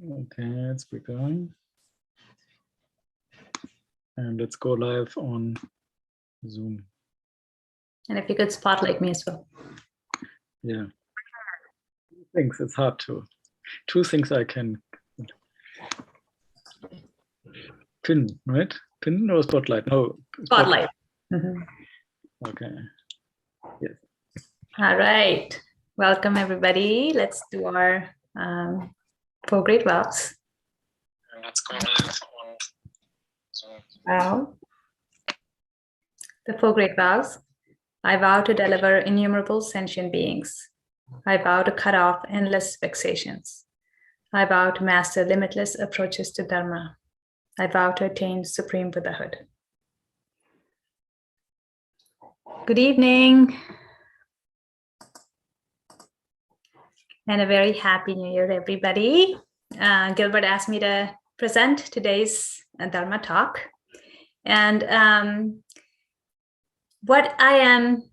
Okay, it's begun. And let's go live on Zoom. And if you could spotlight me as well. Yeah. Things it's hard to. Two things I can pin, right? Pin or spotlight? No. Spotlight. Mm-hmm. Okay. Yes. All right. Welcome, everybody. Let's do our 4 great vows. And let's go live on Zoom. Wow. The 4 great vows. I vow to deliver innumerable sentient beings. I vow to cut off endless vexations. I vow to master limitless approaches to Dharma. I vow to attain supreme Buddhahood. Good evening. And a very happy New Year, everybody. Gilbert asked me to present today's Dharma talk. And what I am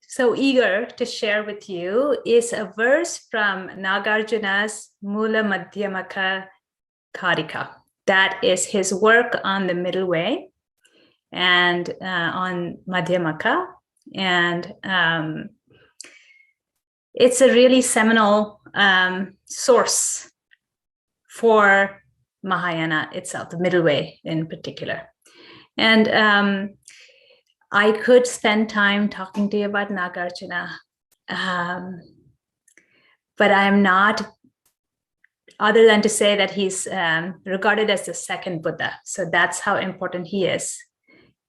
so eager to share with you is a verse from Nagarjuna's Mulamadhyamakakarika. That is his work on the middle way and on Madhyamaka. And it's a really seminal source for Mahayana itself, the middle way in particular. And I could spend time talking to you about Nagarjuna, but I'm not, other than to say that he's regarded as the second Buddha. So that's how important he is.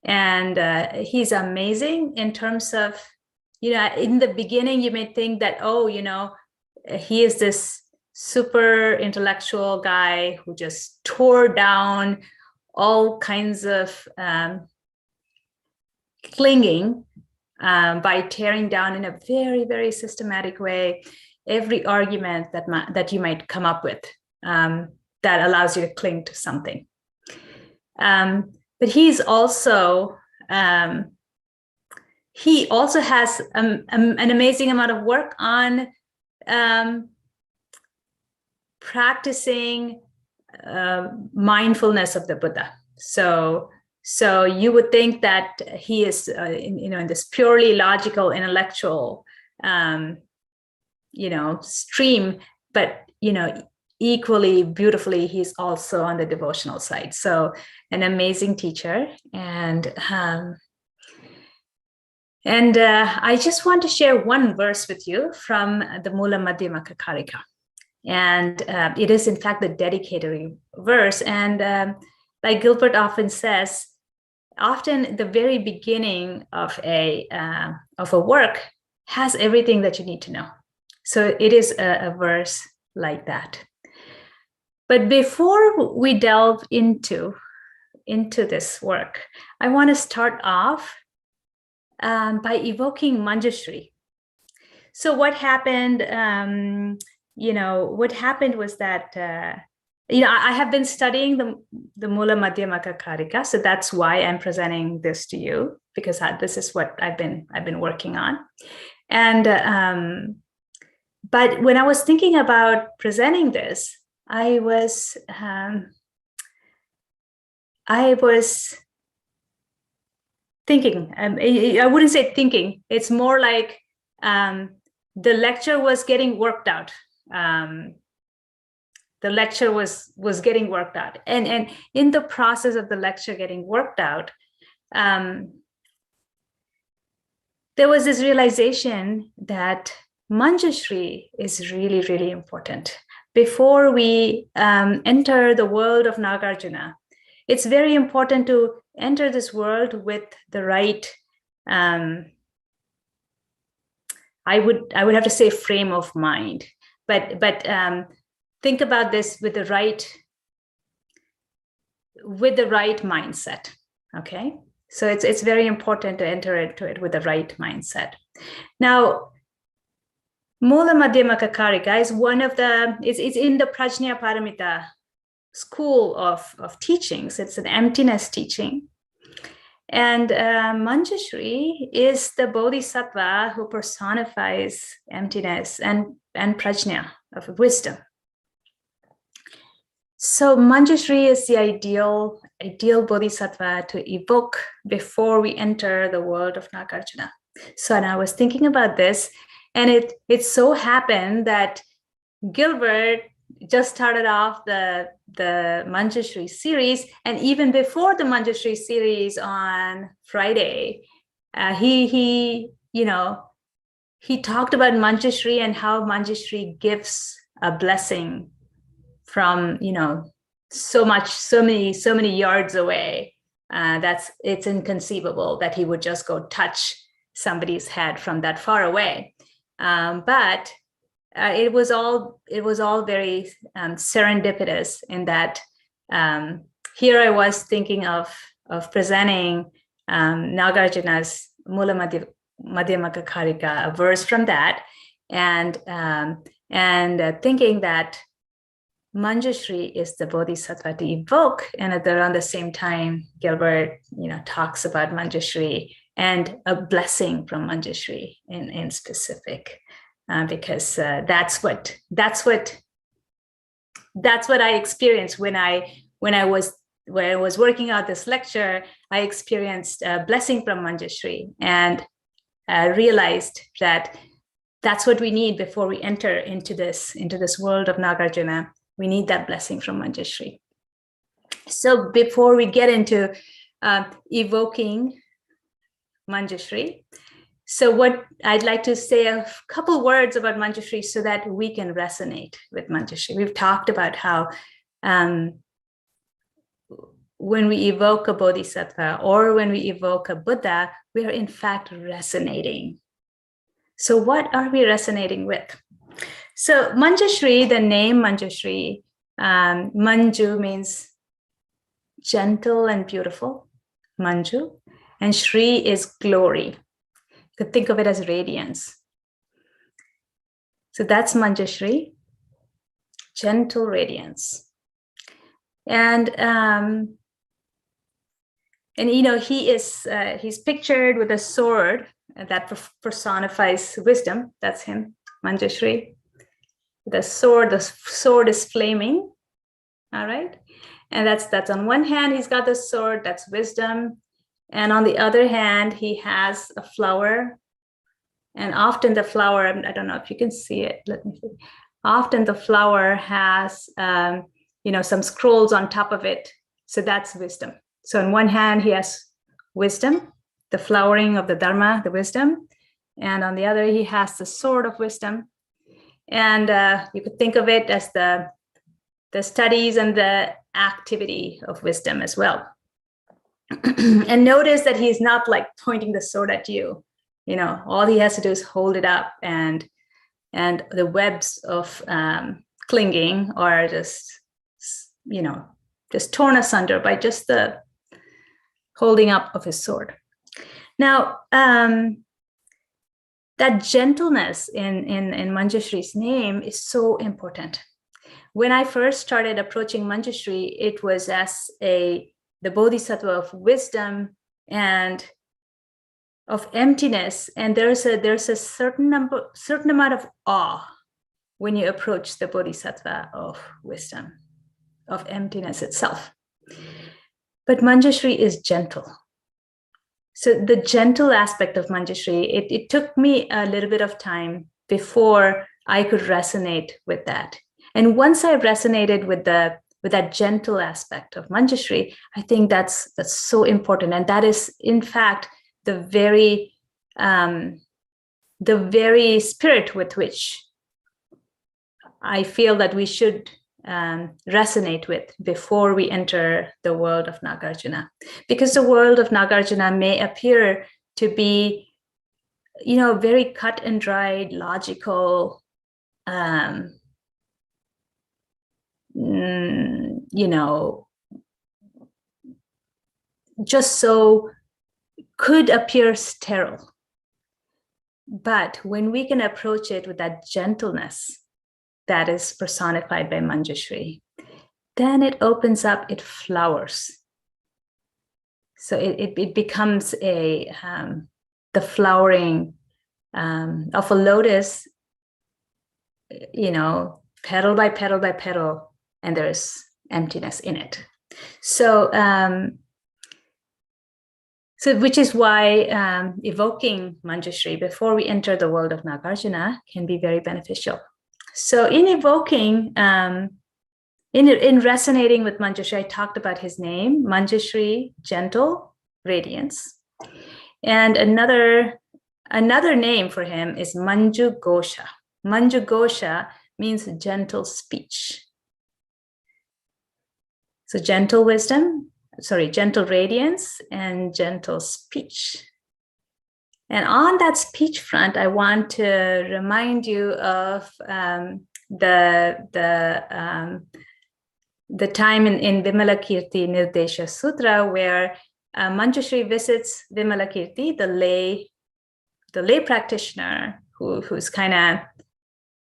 And he's amazing in terms of, in the beginning, you may think that, he is this super intellectual guy who just tore down all kinds of clinging by tearing down in a very, very systematic way every argument that you might come up with that allows you to cling to something. But he's also he also has an amazing amount of work on practicing mindfulness of the Buddha. So you would think that he is, in this purely logical, intellectual, stream, but equally beautifully, he's also on the devotional side. So an amazing teacher, and I just want to share one verse with you from the Mulamadhyamakakarika. And it is, in fact, the dedicatory verse. And like Gilbert often says, often the very beginning of a work has everything that you need to know. So it is a verse like that. But before we delve into this work, I want to start off by evoking Manjushri. So what happened? What happened was that I have been studying the Mulamadhyamakakarika, so that's why I'm presenting this to you, because this is what I've been working on. And but when I was thinking about presenting this, I was thinking. I wouldn't say thinking. It's more like the lecture was getting worked out. The lecture was getting worked out, and in the process of the lecture getting worked out, there was this realization that Manjushri is really, really important. Before we enter the world of Nagarjuna, it's very important to enter this world with the right, I would have to say frame of mind, but think about this with the right mindset. Okay, so it's very important to enter into it with the right mindset. Now, Mulamadhyamakakarika is one of the, it's in the Prajna Paramita school of teachings. It's an emptiness teaching. And Manjushri is the bodhisattva who personifies emptiness and prajna, of wisdom. So Manjushri is the ideal bodhisattva to evoke before we enter the world of Nagarjuna. So, and I was thinking about this, and it so happened that Gilbert just started off the Manjushri series, and even before the Manjushri series on Friday, he talked about Manjushri and how Manjushri gives a blessing from so many yards away. It's inconceivable that he would just go touch somebody's head from that far away. But it was all very serendipitous in that here I was thinking of presenting Nagarjuna's Mulamadhyamakakarika, a verse from that, and thinking that Manjushri is the bodhisattva to evoke, and at around the same time, Gilbert, talks about Manjushri and a blessing from Manjushri in specific, because that's what I experienced when I was working out this lecture. I experienced a blessing from Manjushri and realized that that's what we need before we enter into this world of Nagarjuna. We need that blessing from Manjushri. So before we get into evoking Manjushri, so what I'd like to say a couple words about Manjushri so that we can resonate with Manjushri. We've talked about how when we evoke a bodhisattva or when we evoke a Buddha, we are in fact resonating. So what are we resonating with? So Manjushri, the name Manjushri, Manju means gentle and beautiful, Manju, and Shri is glory. You could think of it as radiance. So that's Manjushri, gentle radiance. And he's pictured with a sword that personifies wisdom. That's him, Manjushri. The sword is flaming. All right. And that's on one hand, he's got the sword, that's wisdom. And on the other hand, he has a flower. And often the flower, I don't know if you can see it. Let me see. Often the flower has, some scrolls on top of it. So that's wisdom. So on one hand, he has wisdom, the flowering of the Dharma, the wisdom. And on the other, he has the sword of wisdom. And you could think of it as the studies and the activity of wisdom as well. And notice that he's not like pointing the sword at you. All he has to do is hold it up, and the webs of clinging are just torn asunder by just the holding up of his sword. Now, that gentleness in Manjushri's name is so important. When I first started approaching Manjushri, it was as the bodhisattva of wisdom and of emptiness, and there's a certain amount of awe when you approach the bodhisattva of wisdom, of emptiness itself. But Manjushri is gentle. So the gentle aspect of Manjushri, it took me a little bit of time before I could resonate with that. And once I resonated with that gentle aspect of Manjushri, I think that's so important. And that is, in fact, the very spirit with which I feel that we should resonate with before we enter the world of Nagarjuna. Because the world of Nagarjuna may appear to be, very cut and dried, logical, just so could appear sterile. But when we can approach it with that gentleness that is personified by Manjushri, then it opens up, it flowers. So it becomes the flowering of a lotus, petal by petal by petal, and there's emptiness in it. So, which is why evoking Manjushri before we enter the world of Nagarjuna can be very beneficial. So in evoking, in resonating with Manjushri, I talked about his name, Manjushri, gentle radiance. And another name for him is Manju Gosha. Manju Gosha means gentle speech. So gentle radiance and gentle speech. And on that speech front, I want to remind you of the time in Vimalakirti Nirdesha Sutra where Manjushri visits Vimalakirti, the lay practitioner who's kind of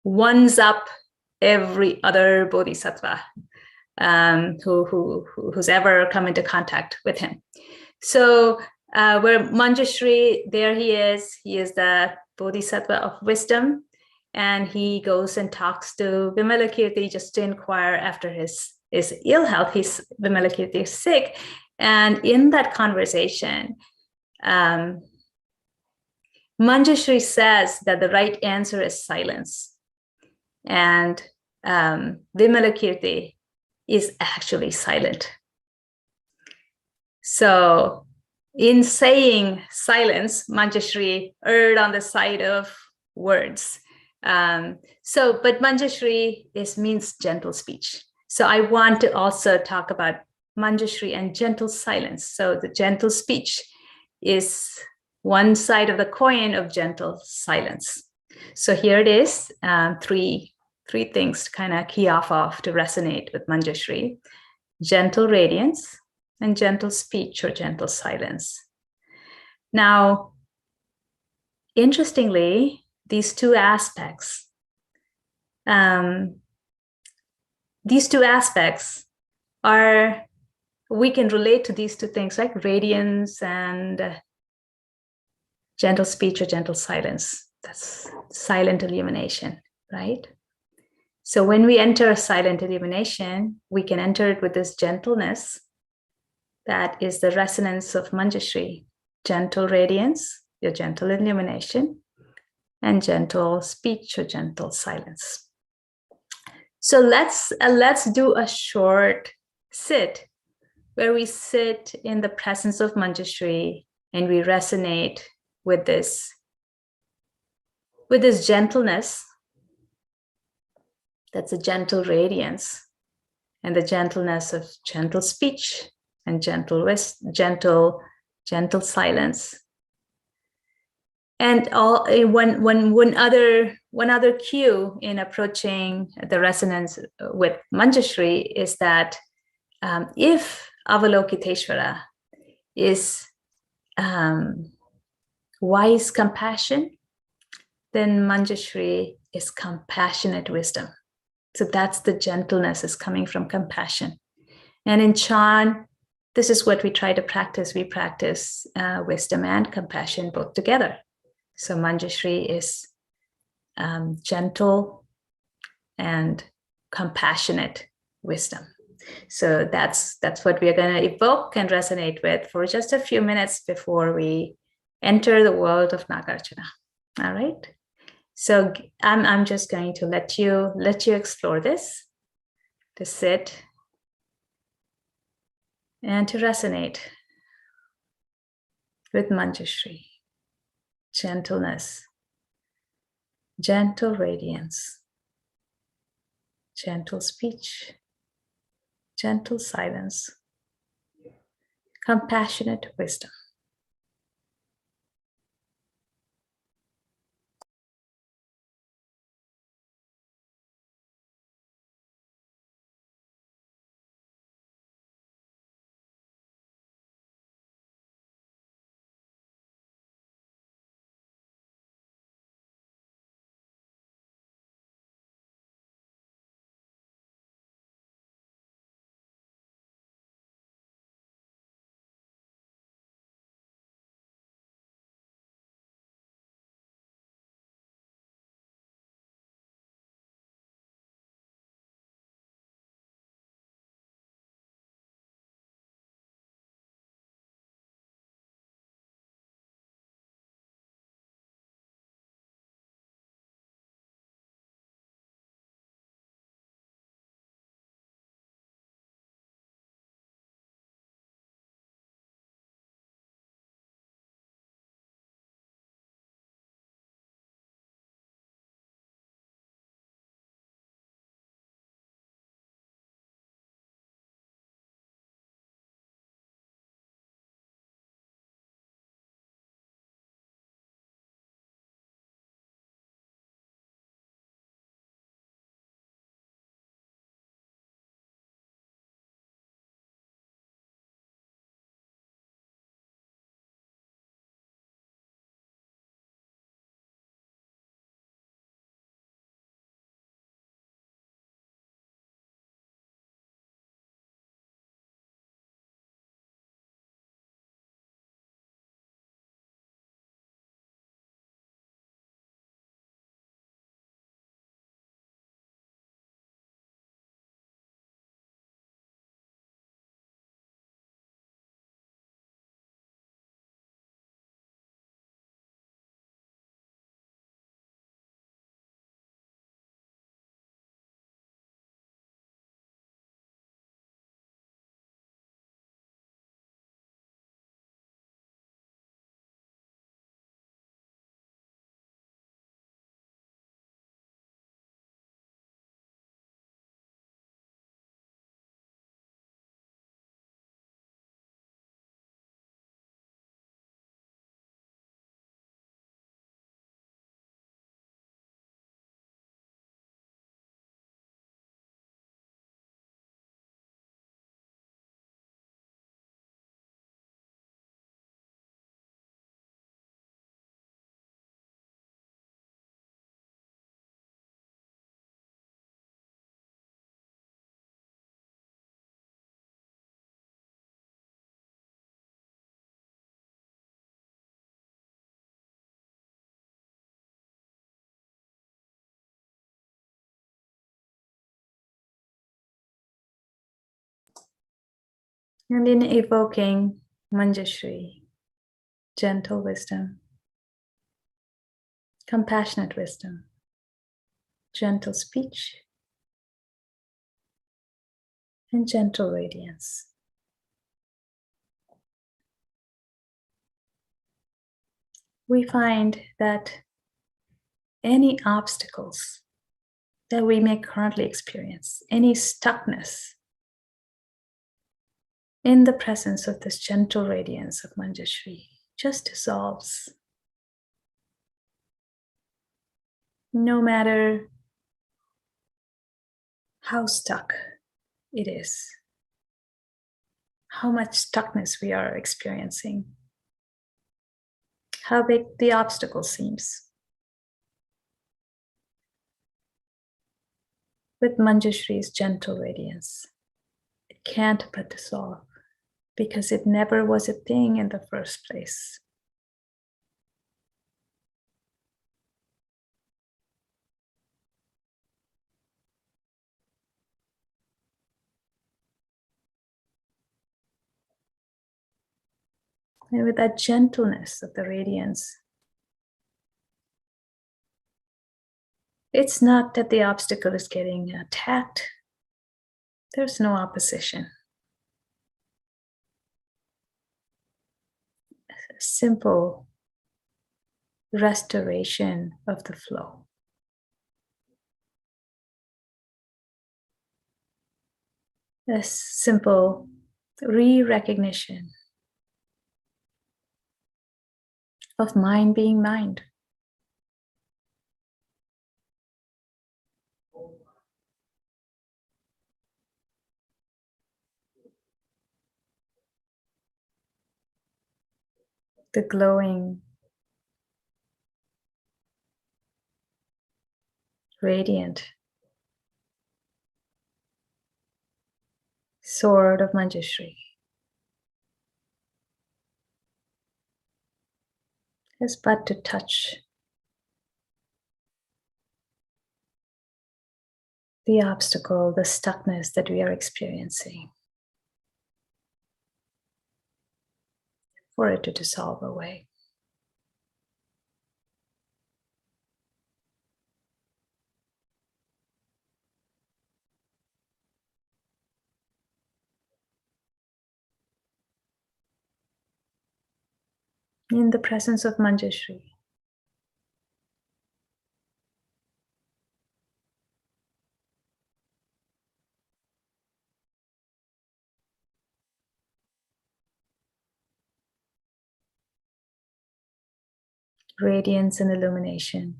ones up every other bodhisattva who's ever come into contact with him. So where Manjushri, there he is the bodhisattva of wisdom, and he goes and talks to Vimalakirti just to inquire after his ill health. Vimalakirti is sick, and in that conversation, Manjushri says that the right answer is silence, and Vimalakirti is actually silent. So in saying silence, Manjushri erred on the side of words. But Manjushri means gentle speech. So I want to also talk about Manjushri and gentle silence. So the gentle speech is one side of the coin of gentle silence. So here it is, three things to kind of key off of to resonate with Manjushri: gentle radiance and gentle speech or gentle silence. Now, interestingly, these two aspects are, we can relate to these two things, like radiance and gentle speech or gentle silence. That's silent illumination, right? So when we enter silent illumination, we can enter it with this gentleness that is the resonance of Manjushri: gentle radiance, your gentle illumination, and gentle speech or gentle silence. So let's do a short sit where we sit in the presence of Manjushri and we resonate with this gentleness. That's a gentle radiance and the gentleness of gentle speech and gentle silence. And one other cue in approaching the resonance with Manjushri is that if Avalokiteshvara is wise compassion, then Manjushri is compassionate wisdom. So that's the gentleness is coming from compassion. And in Chan, this is what we try to practice. We practice wisdom and compassion both together. So Manjushri is gentle and compassionate wisdom. So that's what we're going to evoke and resonate with for just a few minutes before we enter the world of Nagarjuna. All right. So I'm just going to let you explore this, to sit and to resonate with Manjushri. Gentleness, gentle radiance, gentle speech, gentle silence, compassionate wisdom. And in evoking Manjushri, gentle wisdom, compassionate wisdom, gentle speech, and gentle radiance. We find that any obstacles that we may currently experience, any stuckness, in the presence of this gentle radiance of Manjushri, just dissolves. No matter how stuck it is, how much stuckness we are experiencing, how big the obstacle seems. With Manjushri's gentle radiance, it can't but dissolve because it never was a thing in the first place. And with that gentleness of the radiance, it's not that the obstacle is getting attacked. There's no opposition. A simple restoration of the flow. A simple re-recognition of mind being mind. The glowing, radiant sword of Manjushri is but to touch the obstacle, the stuckness that we are experiencing, for it to dissolve away. In the presence of Manjushri, radiance and illumination,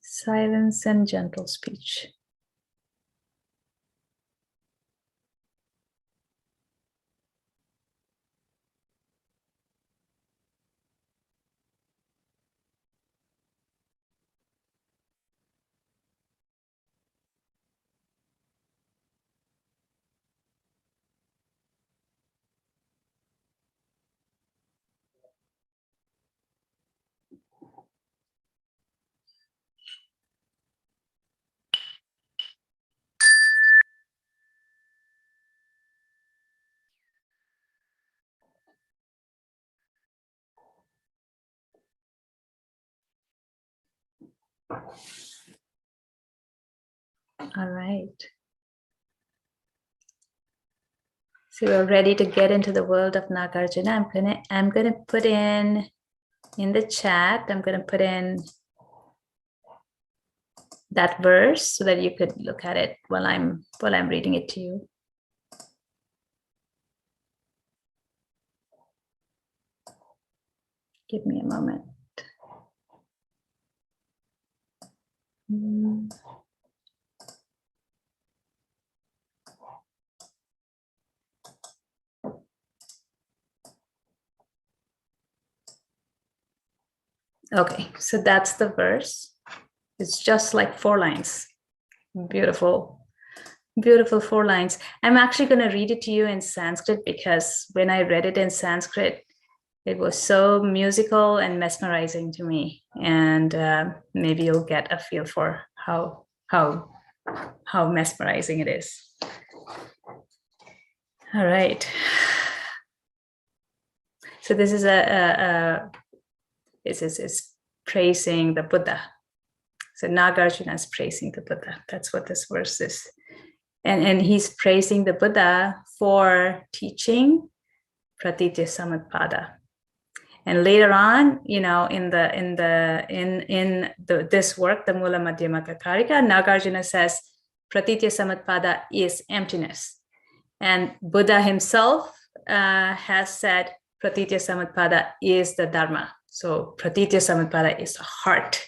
silence and gentle speech. All right. So we're ready to get into the world of Nagarjuna. I'm gonna put in the chat, I'm gonna put in that verse so that you could look at it while I'm reading it to you. Give me a moment. Okay, so that's the verse. It's just like 4 lines. Beautiful, beautiful 4 lines. I'm actually going to read it to you in Sanskrit because when I read it in Sanskrit, it was so musical and mesmerizing to me. And maybe you'll get a feel for how how mesmerizing it is. All right. So this is is praising the Buddha. So Nagarjuna is praising the Buddha. That's what this verse is. And he's praising the Buddha for teaching Pratitya Samutpada. And later on, you know, in this work, the Mulamadhyamakakarika, Nagarjuna says Pratitya Samutpada is emptiness. And Buddha himself has said Pratitya Samutpada is the Dharma. So Pratitya Samutpada is the heart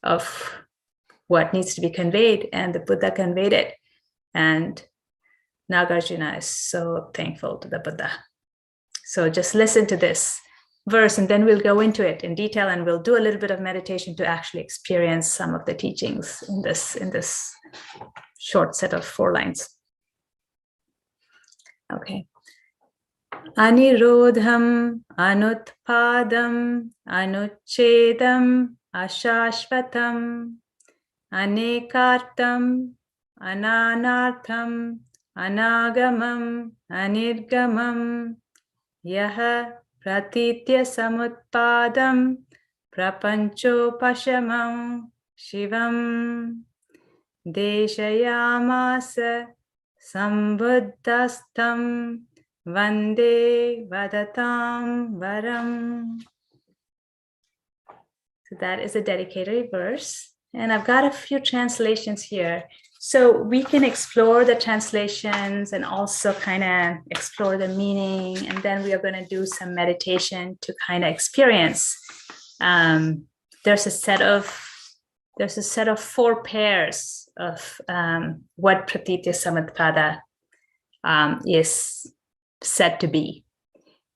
of what needs to be conveyed, and the Buddha conveyed it. And Nagarjuna is so thankful to the Buddha. So just listen to this verse, and then we'll go into it in detail, and we'll do a little bit of meditation to actually experience some of the teachings in this short set of 4 lines. Okay. Anirodham, anutpadam, anuchedam, ashashvatam, anekartam, ananartham, anagamam, anirgamam, yaha pratitya samutpadam, prapanchopashamam, shivam, deshayamasa, sambuddhastam, Vande Vadatam Varam. So that is a dedicatory verse. And I've got a few translations here. So we can explore the translations and also kind of explore the meaning. And then we are going to do some meditation to kind of experience. There's a set of 4 pairs of what Pratitya Samutpada is said to be,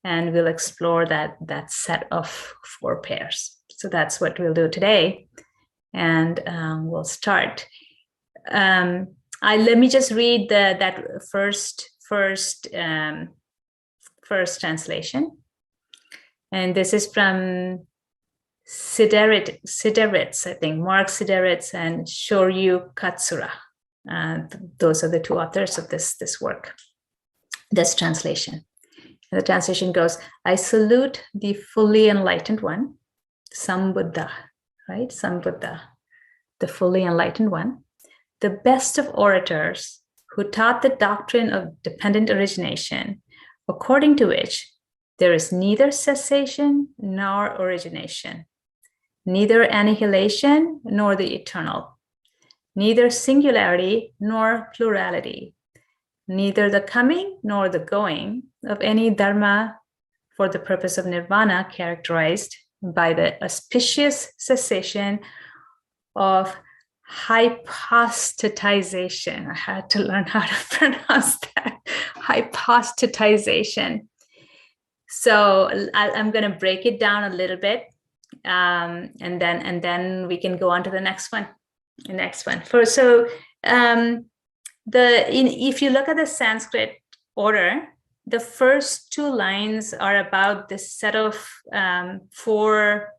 and we'll explore that set of 4 pairs. So that's what we'll do today, and we'll start. Let me just read that first translation, and this is from Sideritz, I think, Mark Sideritz and Shoryu Katsura. Those are the 2 authors of this work. This translation. And the translation goes, I salute the fully enlightened one, Sambuddha, right? Sambuddha, the fully enlightened one, the best of orators who taught the doctrine of dependent origination, according to which there is neither cessation nor origination, neither annihilation nor the eternal, neither singularity nor plurality, neither the coming nor the going of any dharma for the purpose of nirvana, characterized by the auspicious cessation of hypostatization. I had to learn how to pronounce that. Hypostatization. So I'm going to break it down a little bit, and then we can go on to the next one. If you look at the Sanskrit order, the first 2 lines are about this set of 4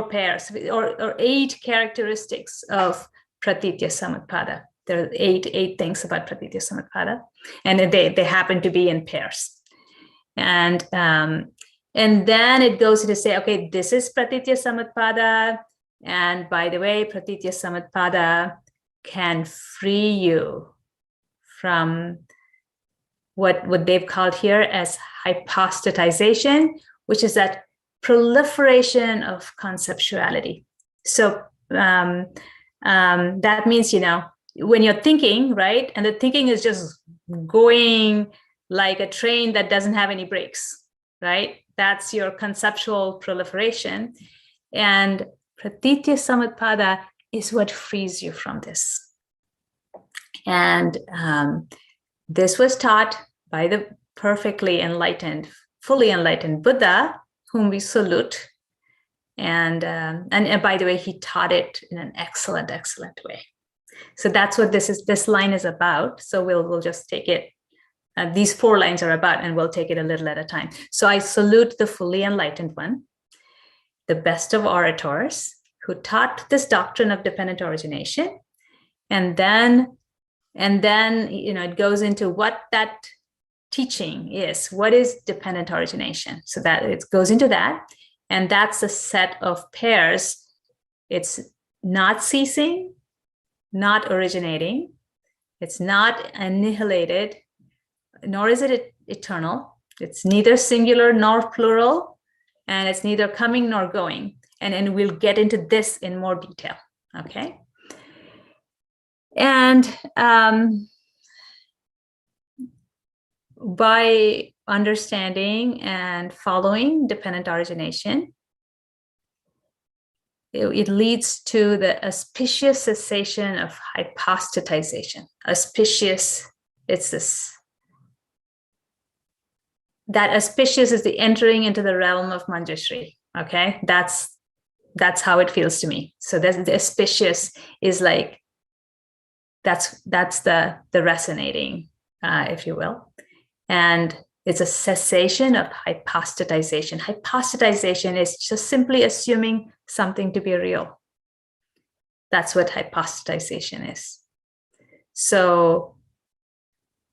pairs or 8 characteristics of Pratitya Samutpada. There are 8 things about Pratitya Samutpada, and they happen to be in pairs. And then it goes to say, okay, this is Pratitya Samutpada, and by the way, Pratitya Samutpada can free you from what they've called here as hypostatization, which is that proliferation of conceptuality. So that means, when you're thinking, right, and the thinking is just going like a train that doesn't have any brakes, right? That's your conceptual proliferation. And Pratitya Samutpada is what frees you from this. And this was taught by the perfectly enlightened, fully enlightened Buddha, whom we salute. And by the way, he taught it in an excellent way. So that's what this line is about. So we'll just take it. These 4 lines are about, and we'll take it a little at a time. So I salute the fully enlightened one, the best of orators, who taught this doctrine of dependent origination, And then, it goes into what that teaching is. What is dependent origination? So that it goes into that. And that's a set of pairs. It's not ceasing, not originating. It's not annihilated, nor is it eternal. It's neither singular nor plural, and it's neither coming nor going. And we'll get into this in more detail, okay? And by understanding and following dependent origination, it leads to the auspicious cessation of hypostatization. Auspicious, it's this. That auspicious is the entering into the realm of Manjushri. Okay, that's how it feels to me. So the auspicious is like that's the resonating, if you will, and it's a cessation of hypostatization. Hypostatization is just simply assuming something to be real. That's what hypostatization is. So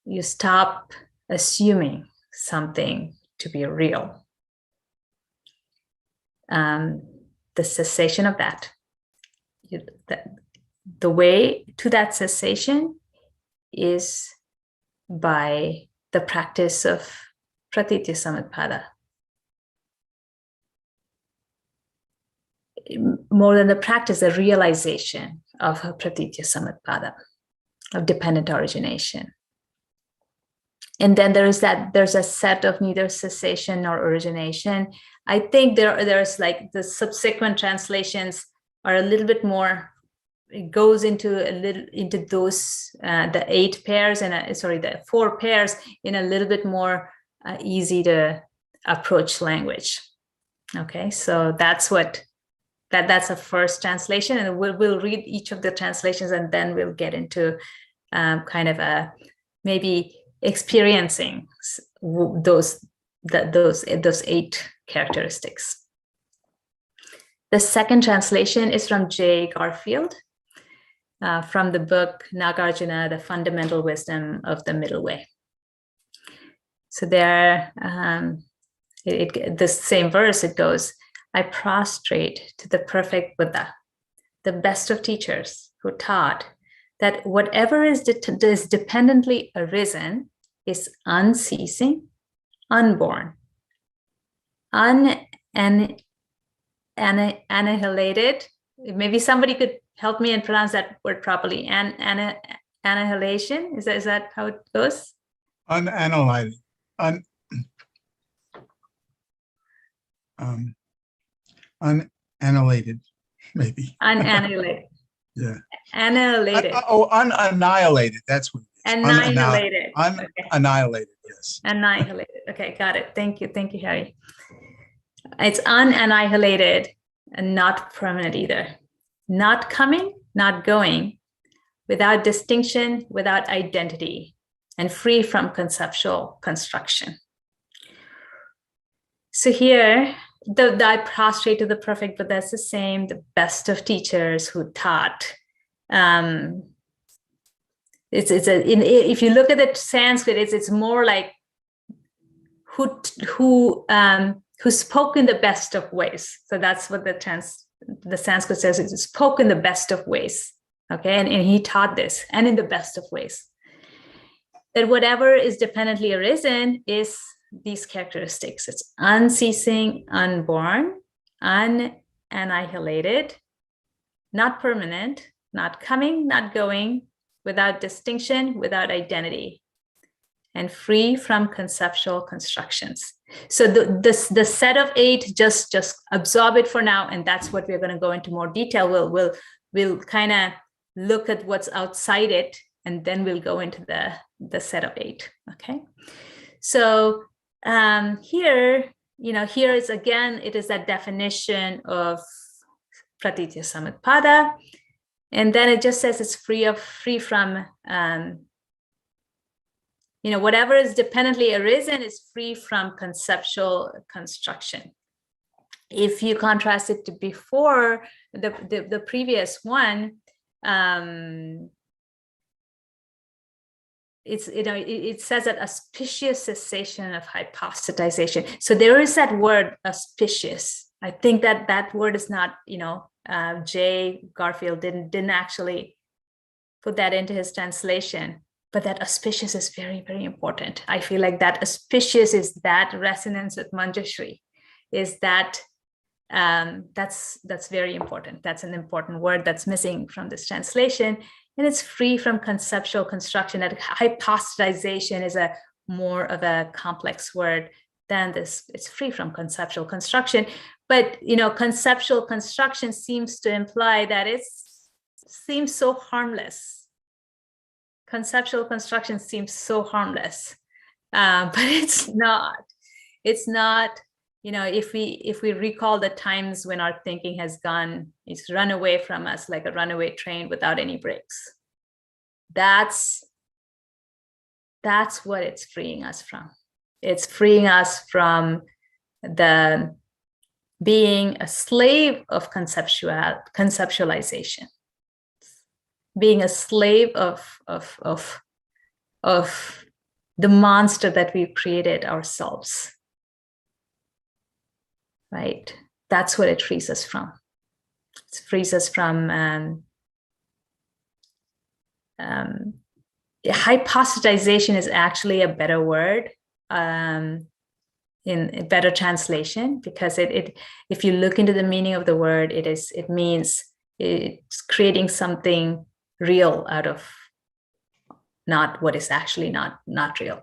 you stop assuming something to be real. The cessation of that. The way to that cessation is by the practice of pratitya samutpada. More than the practice, the realization of pratitya samutpada, of dependent origination. And then there's a set of neither cessation nor origination. I think there's like the subsequent translations are a little bit more. It goes into those the 8 pairs and the 4 pairs in a little bit more easy to approach language. Okay, so that's a first translation, and we'll read each of the translations, and then we'll get into kind of a maybe experiencing those 8 characteristics. The second translation is from J. Garfield, from the book Nagarjuna, The Fundamental Wisdom of the Middle Way. So there, this same verse, it goes, I prostrate to the perfect Buddha, the best of teachers, who taught that whatever is dependently arisen is unceasing, unborn, annihilated. Maybe somebody could help me and pronounce that word properly. Annihilation, is that how it goes? Unannihilated. Unannihilated, maybe. Unannihilated. Yeah. Annihilated. Unannihilated. That's what it is. Annihilated. Unannihilated, yes. Annihilated. Okay, got it. Thank you, Harry. It's unannihilated and not permanent either. Not coming, not going, without distinction, without identity, and free from conceptual construction. So here, I prostrate to the perfect, but that's the same, the best of teachers who taught. If you look at the Sanskrit, it's more like who spoke in the best of ways. So that's what the Sanskrit says, it spoke in the best of ways. Okay, and he taught this, and in the best of ways. That whatever is dependently arisen is these characteristics. It's unceasing, unborn, unannihilated, not permanent, not coming, not going, without distinction, without identity, and free from conceptual constructions. So the set of 8, just absorb it for now, and that's what we're going to go into more detail. We'll kind of look at what's outside it, and then we'll go into the set of 8. Okay, so here is again, it is that definition of pratitya samutpada, and then it just says it's free from whatever is dependently arisen is free from conceptual construction. If you contrast it to before the previous one, it says that auspicious cessation of hypostatization. So there is that word auspicious. I think that word is not, J. Garfield didn't actually put that into his translation, but that auspicious is very, very important. I feel like that auspicious is that resonance with Manjushri, is that that's very important. That's an important word that's missing from this translation. And it's free from conceptual construction. That hypostatization is a more of a complex word than this. It's free from conceptual construction. But conceptual construction seems to imply that it seems so harmless. Conceptual construction seems so harmless, but it's not. It's not. If we recall the times when our thinking has it's run away from us like a runaway train without any brakes. That's what it's freeing us from. It's freeing us from the being a slave of conceptualization, being a slave of the monster that we've created ourselves. Right? That's what it frees us from. It frees us from hypostatization is actually a better word in a better translation, because if you look into the meaning of the word, it means it's creating something real out of not what is actually not real.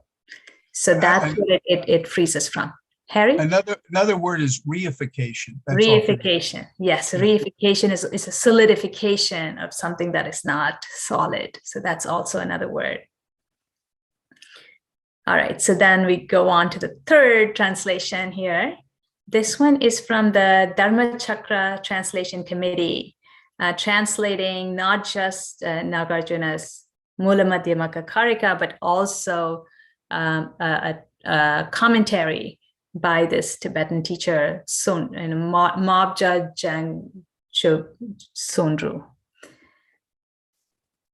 So that's what it frees us from. Harry? Another word is reification. Reification. Yes, reification is a solidification of something that is not solid. So that's also another word. All right, so then we go on to the third translation here. This one is from the Dharma Chakra Translation Committee, translating not just Nagarjuna's Mulamadhyamakakarika, but also a commentary by this Tibetan teacher, Mabja Jangcho Sondru.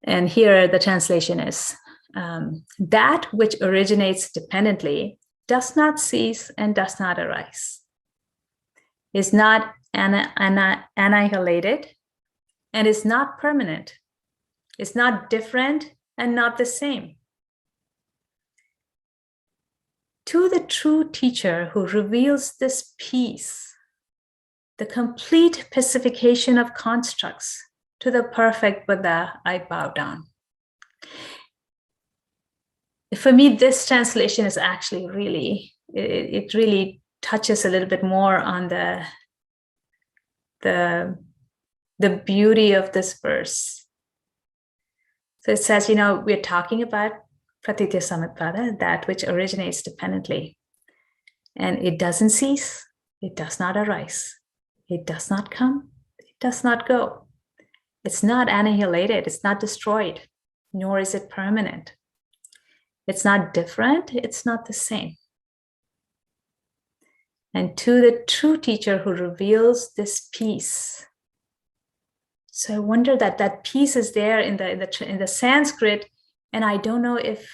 And here the translation is, that which originates dependently does not cease and does not arise, is not annihilated, and is not permanent, is not different and not the same. To the true teacher who reveals this peace, the complete pacification of constructs, to the perfect Buddha, I bow down. For me, this translation is actually really, it really touches a little bit more on the beauty of this verse. So it says, we're talking about Pratitya Samutpada, that which originates dependently. And it doesn't cease, it does not arise, it does not come, it does not go. It's not annihilated, it's not destroyed, nor is it permanent. It's not different, it's not the same. And to the true teacher who reveals this peace. So I wonder that peace is there in the Sanskrit, and I don't know if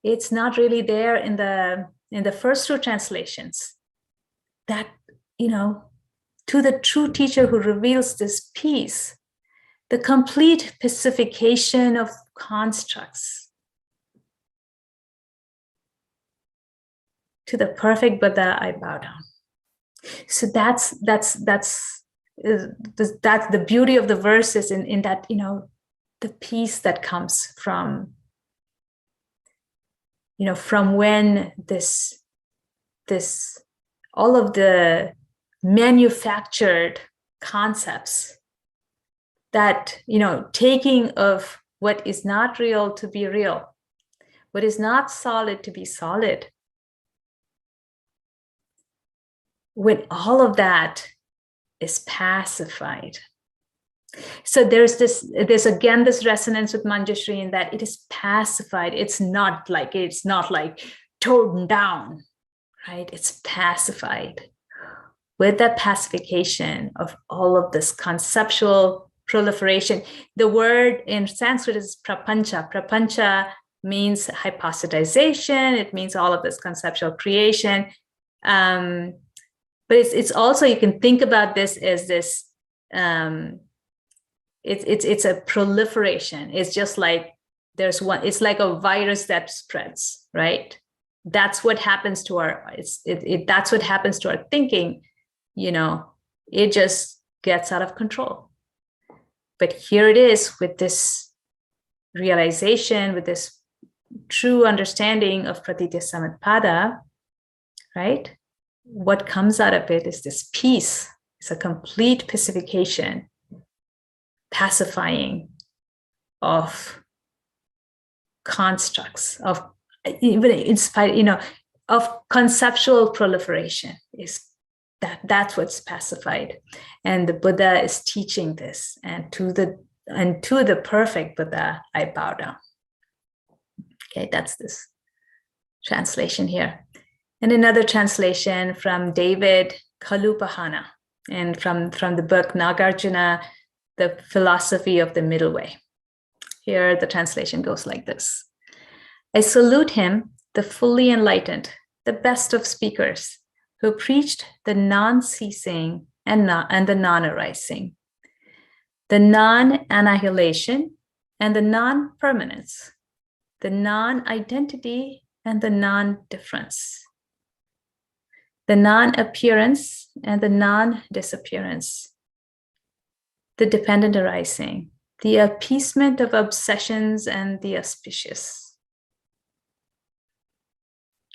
it's not really there in the first two translations. That, to the true teacher who reveals this peace, the complete pacification of constructs, to the perfect Buddha, I bow down. So that's the beauty of the verses in that, the peace that comes from, from when this all of the manufactured concepts that, taking of what is not real to be real, what is not solid to be solid, when all of that is pacified. So there's again this resonance with Manjushri in that it is pacified. It's not like toned down, right? It's pacified. With that pacification of all of this conceptual proliferation. The word in Sanskrit is prapancha. Prapancha means hypostatization. It means all of this conceptual creation. But it's also, you can think about this as this, it's a proliferation. It's just like there's one, it's like a virus that spreads, right? That's what happens to our, that's what happens to our thinking, you know, it just gets out of control. But here it is with this realization, with this true understanding of pratitya samutpada, right? What comes out of it is this peace. It's a complete pacification, pacifying of constructs, of even inspired, you know, of conceptual proliferation. Is that's what's pacified. And the Buddha is teaching this, and to the perfect Buddha I bow down. Okay, that's this translation here. And another translation from David Kalupahana, and from the book Nagarjuna, The Philosophy of the Middle Way. Here the translation goes like this. I salute him, the fully enlightened, the best of speakers, who preached the non-ceasing and the non-arising, the non-annihilation and the non-permanence, the non-identity and the non-difference, the non-appearance and the non-disappearance, the dependent arising, the appeasement of obsessions and the auspicious.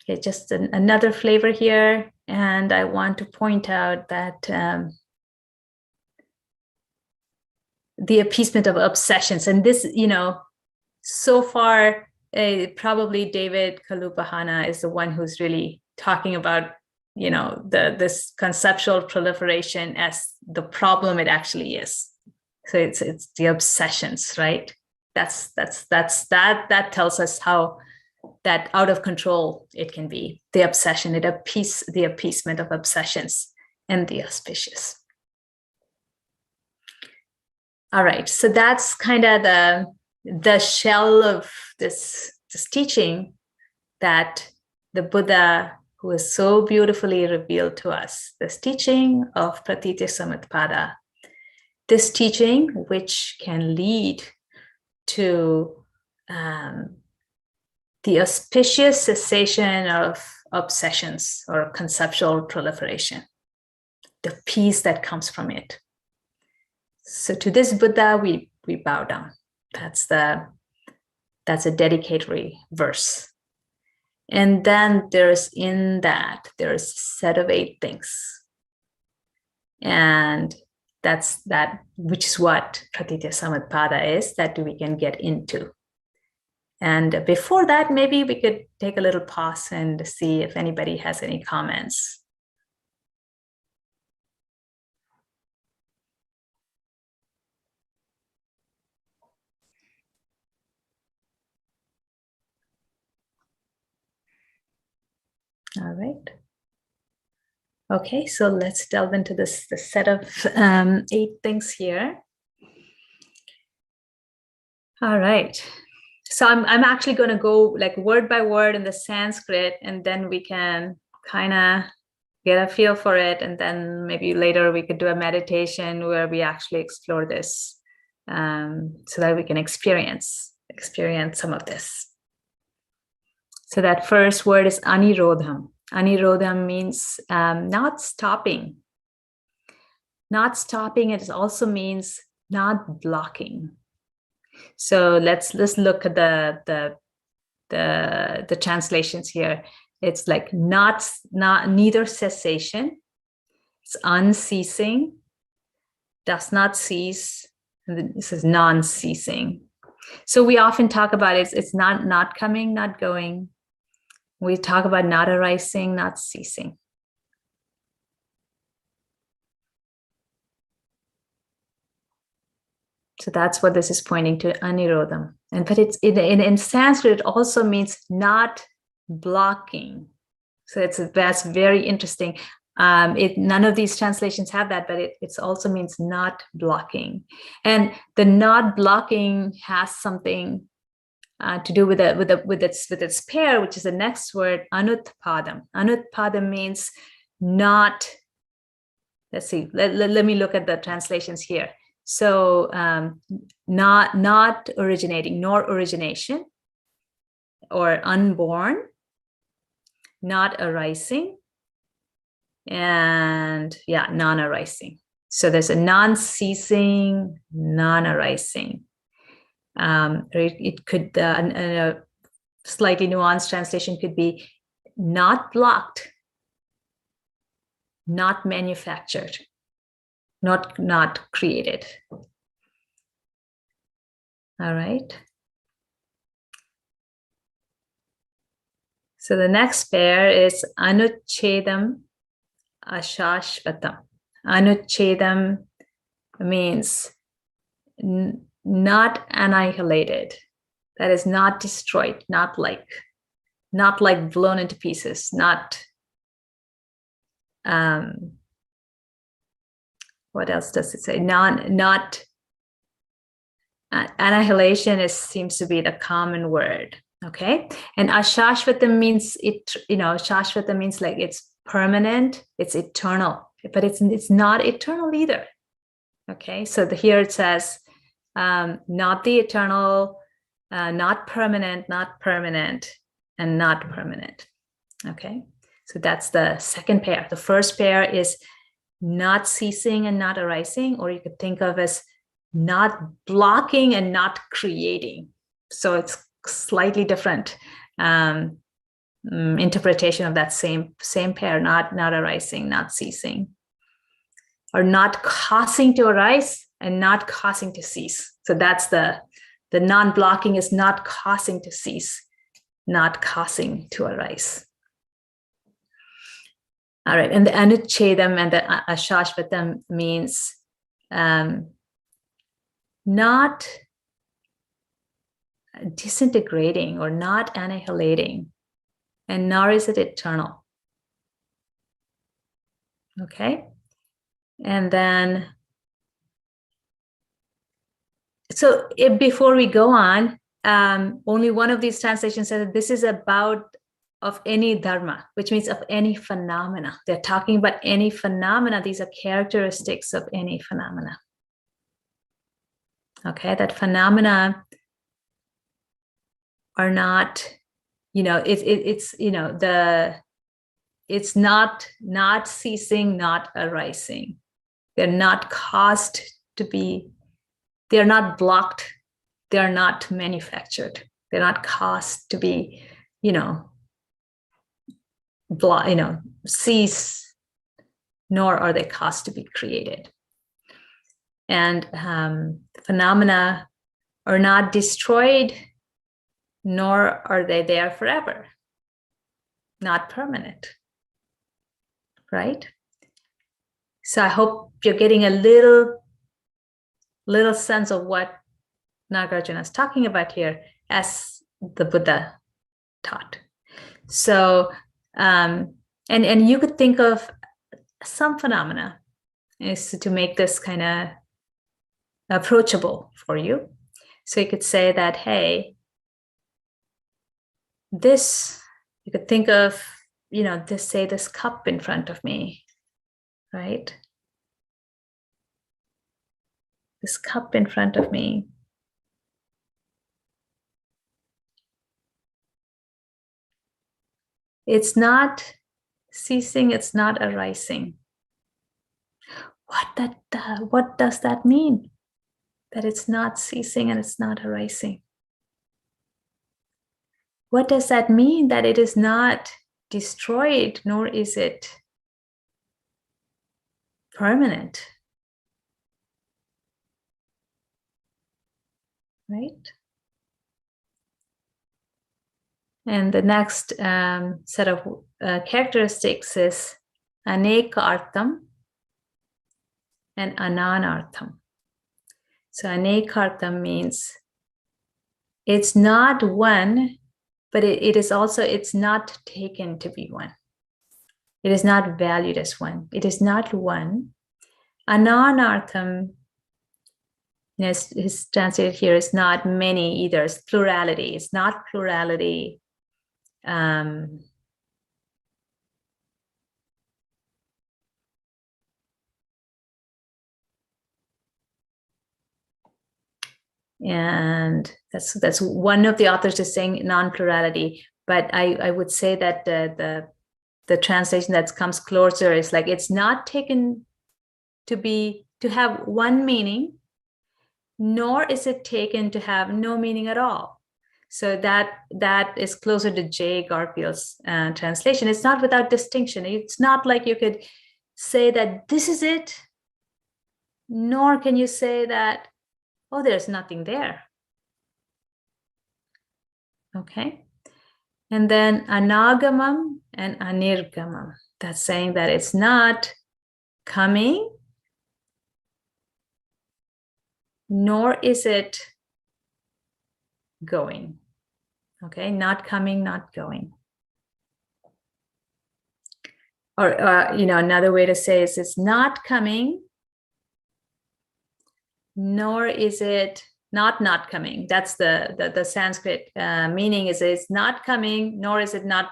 Okay, just another flavor here. And I want to point out that the appeasement of obsessions, and this, you know, so far, probably David Kalupahana is the one who's really talking about, you know, this conceptual proliferation as the problem it actually is. So it's the obsessions, right? That tells us how that out of control it can be. The obsession, the appeasement of obsessions and the auspicious. All right, so that's kind of the shell of this teaching that the Buddha, who is so beautifully revealed to us, this teaching of pratitya samutpada, this teaching which can lead to the auspicious cessation of obsessions or conceptual proliferation, the peace that comes from it. So to this Buddha, we bow down. That's a dedicatory verse. And then there's a set of 8 things. And that's which is what pratitya samutpada is, that we can get into. And before that, maybe we could take a little pause and see if anybody has any comments. All right. Okay, so let's delve into the set of 8 things here. All right. So I'm actually going to go like word by word in the Sanskrit, and then we can kind of get a feel for it. And then maybe later we could do a meditation where we actually explore this so that we can experience some of this. So that first word is anirodham. Anirodham means not stopping. Not stopping, it also means not blocking. So let's look at the translations here. It's like neither cessation, it's unceasing, does not cease, and then this is non-ceasing. So we often talk about it's not coming, not going. We talk about not arising, not ceasing. So that's what this is pointing to, anirodham. But it's in Sanskrit, it also means not blocking. So that's very interesting. None of these translations have that, but it also means not blocking. And the not blocking has something to do with its pair, which is the next word, anutpadam. Anutpadam means not. Let's see. Let me look at the translations here. So not originating, nor origination, or unborn, not arising, and yeah, non-arising. So there's a non-ceasing, non-arising. It could, a slightly nuanced translation could be not blocked, not manufactured, not created. All right. So the next pair is anuchedam ashashvatam. Anuchedam means not annihilated. That is not destroyed, not like blown into pieces, not what else does it say? Not annihilation seems to be the common word. Okay, and ashashvatam means it. Shashvatam means like it's permanent, it's eternal, but it's not eternal either. Okay, so here it says not the eternal, not permanent, and not permanent. Okay, so that's the second pair. The first pair is not ceasing and not arising, or you could think of as not blocking and not creating. So it's slightly different interpretation of that same pair, not arising, not ceasing, or not causing to arise and not causing to cease. So that's the non-blocking is not causing to cease, not causing to arise. All right, and the anuchedam and the ashashvatam means not disintegrating or not annihilating, and nor is it eternal. Okay, and then so before we go on, only one of these translations says that this is about of any dharma, which means of any phenomena. They're talking about any phenomena. These are characteristics of any phenomena. Okay, that phenomena are not, it's not ceasing, not arising. They're not caused to be, they're not blocked, they're not manufactured, they're not caused to be, cease, nor are they caused to be created. And phenomena are not destroyed, nor are they there forever, not permanent, right? So I hope you're getting a little sense of what Nagarjuna is talking about here as the Buddha taught. So, and you could think of some phenomena is to make this kind of approachable for you. So you could say that, hey, this, you could think of, this cup in front of me, right? This cup in front of me. It's not ceasing, it's not arising. What does that mean? That it's not ceasing and it's not arising. What does that mean? That it is not destroyed, nor is it permanent. Right? And the next set of characteristics is anekartham and ananartham. So anekartham means it's not one, but it is also, it's not taken to be one. It is not valued as one. It is not one. Ananartham, is translated here, is not many either. It's plurality. It's not plurality. And that's one of the authors is saying non-plurality. But I would say that the translation that comes closer is like, it's not taken to have one meaning, nor is it taken to have no meaning at all. So that is closer to J. Garfield's translation. It's not without distinction. It's not like you could say that this is it, nor can you say that, oh, there's nothing there. Okay. And then anagamam and anirgamam. That's saying that it's not coming, nor is it going. Okay, not coming, not going. Or, another way to say is it's not coming, nor is it not coming. That's the Sanskrit meaning is it's not coming, nor is it not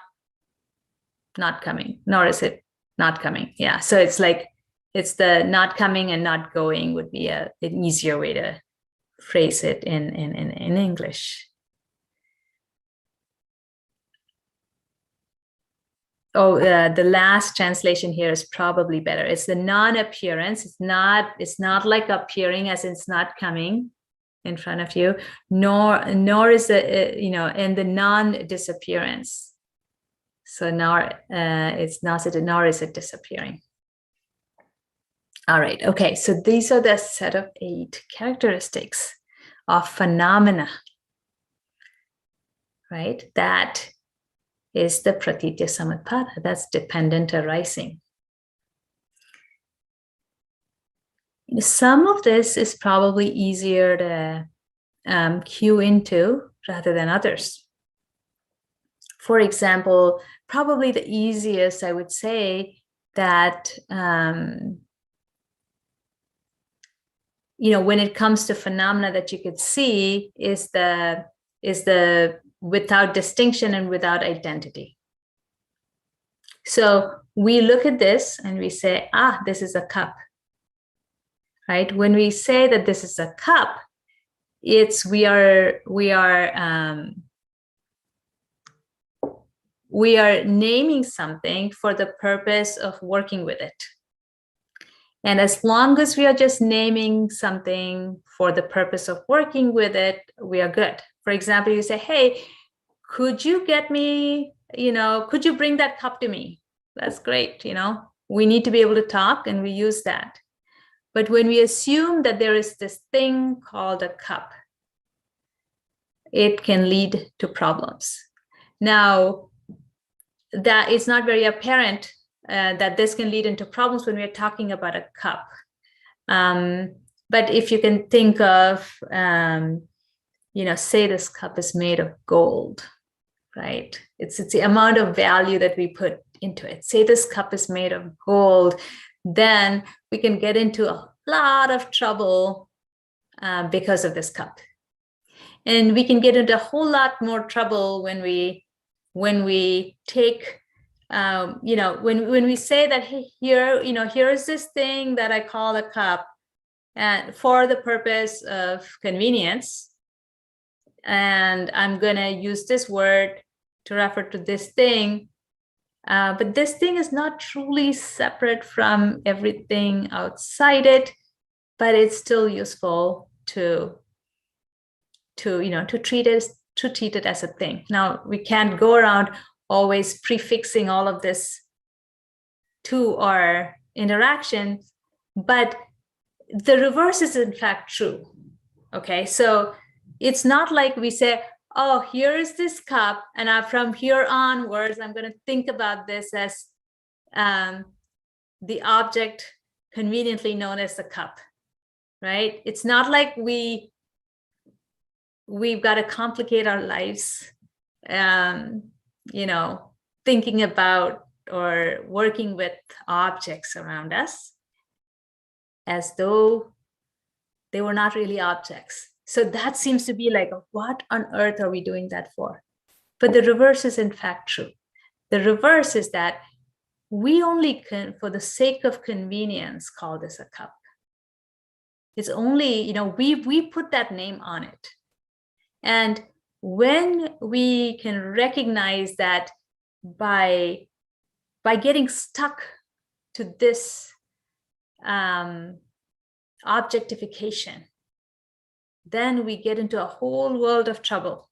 coming, nor is it not coming. Yeah, so it's like, it's the not coming and not going would be an easier way to phrase it in English. Oh, the last translation here is probably better. It's the non-appearance. It's not like appearing as it's not coming in front of you, nor is it, and the non-disappearance. So nor is it disappearing. All right. Okay. So these are the set of 8 characteristics of phenomena, right? That is the pratitya samutpada. That's dependent arising. Some of this is probably easier to cue into rather than others. For example, probably the easiest, I would say, that when it comes to phenomena that you could see is the without distinction and without identity. So we look at this and we say, this is a cup, right? When we say that this is a cup, it's we are naming something for the purpose of working with it. And as long as we are just naming something for the purpose of working with it, we are good. For example, you say, hey, could you get me, could you bring that cup to me? That's great. We need to be able to talk, and we use that. But when we assume that there is this thing called a cup, it can lead to problems. Now, that is not very apparent that this can lead into problems when we're talking about a cup. But if you can think of, say this cup is made of gold, right? It's the amount of value that we put into it. Say this cup is made of gold, then we can get into a lot of trouble because of this cup. And we can get into a whole lot more trouble when we take, when we say that, hey, here's this thing that I call a cup, and for the purpose of convenience, and I'm gonna use this word to refer to this thing, but this thing is not truly separate from everything outside it, but it's still useful to treat it as a thing. Now, we can't go around always prefixing all of this to our interaction, but the reverse is in fact true. Okay, so it's not like we say, oh, here is this cup, and from here onwards, I'm going to think about this as the object conveniently known as the cup, right? It's not like we've got to complicate our lives, thinking about, or working with objects around us as though they were not really objects. So that seems to be like, what on earth are we doing that for? But the reverse is in fact true. The reverse is that we only can, for the sake of convenience, call this a cup. It's only, we put that name on it. And when we can recognize that by getting stuck to this objectification, then we get into a whole world of trouble.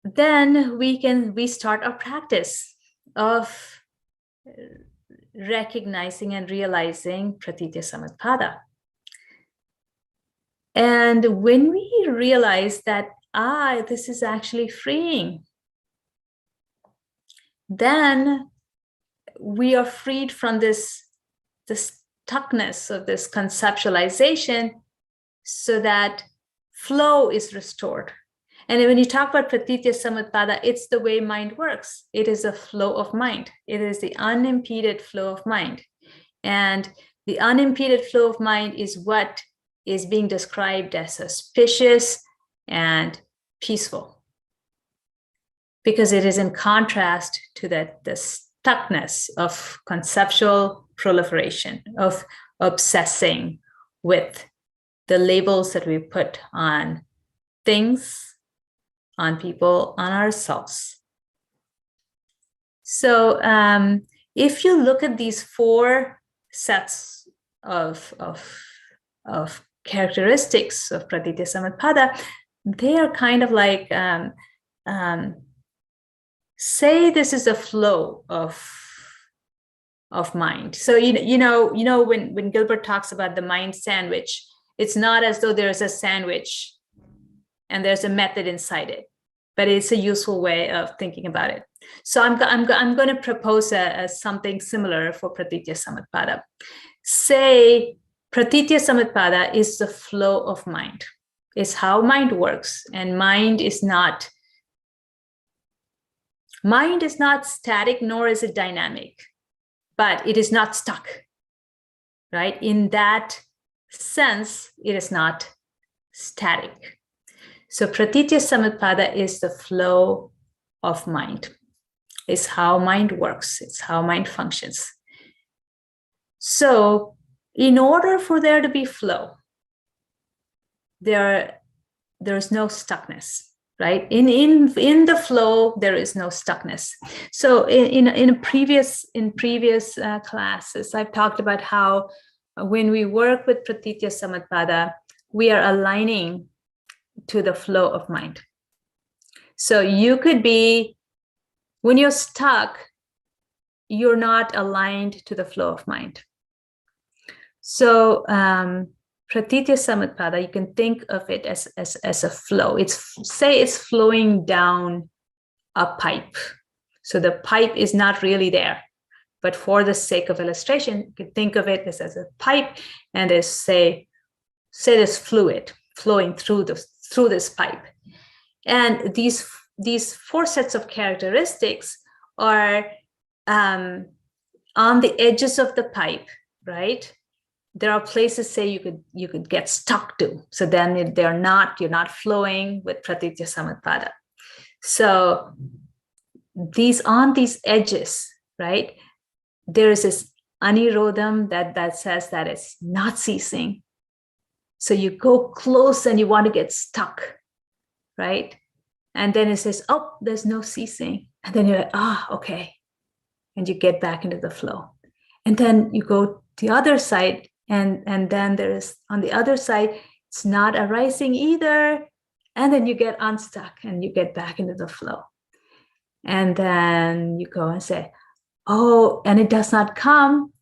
Then we start our practice of recognizing and realizing pratitya samutpada. And when we realize that, this is actually freeing, then we are freed from this stuckness of this conceptualization, so that flow is restored. And when you talk about pratitya samutpada, it's the way mind works. It is a flow of mind. It is the unimpeded flow of mind. And the unimpeded flow of mind is what is being described as auspicious and peaceful, because it is in contrast to the stuckness of conceptual proliferation, of obsessing with the labels that we put on things, on people, on ourselves. So if you look at these four sets of characteristics of pratitya samutpada, they are kind of like, say this is a flow of mind. So when Gilbert talks about the mind sandwich, it's not as though there's a sandwich and there's a method inside it, but it's a useful way of thinking about it. So I'm going to propose something similar for pratitya samutpada. Say pratitya samutpada is the flow of mind. It's how mind works, and mind is not static, nor is it dynamic, but it is not stuck, right? In that sense, it is not static. So pratitya samutpada is the flow of mind. It's how mind works. It's how mind functions. So in order for there to be flow, there's no stuckness, right? In the flow, there is no stuckness. So in previous classes, I've talked about how when we work with pratitya samutpada, we are aligning to the flow of mind. So you could be, when you're stuck, you're not aligned to the flow of mind. So pratitya samutpada, you can think of it as a flow. It's flowing down a pipe. So the pipe is not really there, but for the sake of illustration, you can think of it as a pipe, and there's say this fluid flowing through this pipe. And these four sets of characteristics are on the edges of the pipe, right? There are places, say, you could get stuck to. So then you're not flowing with pratitya samutpada. So on these edges, right, there is this anirodham that says that it's not ceasing. So you go close and you want to get stuck, right? And then it says, oh, there's no ceasing. And then you're like, okay. And you get back into the flow. And then you go the other side, and then there is, on the other side, it's not arising either. And then you get unstuck and you get back into the flow. And then you go and say, oh, and it does not come.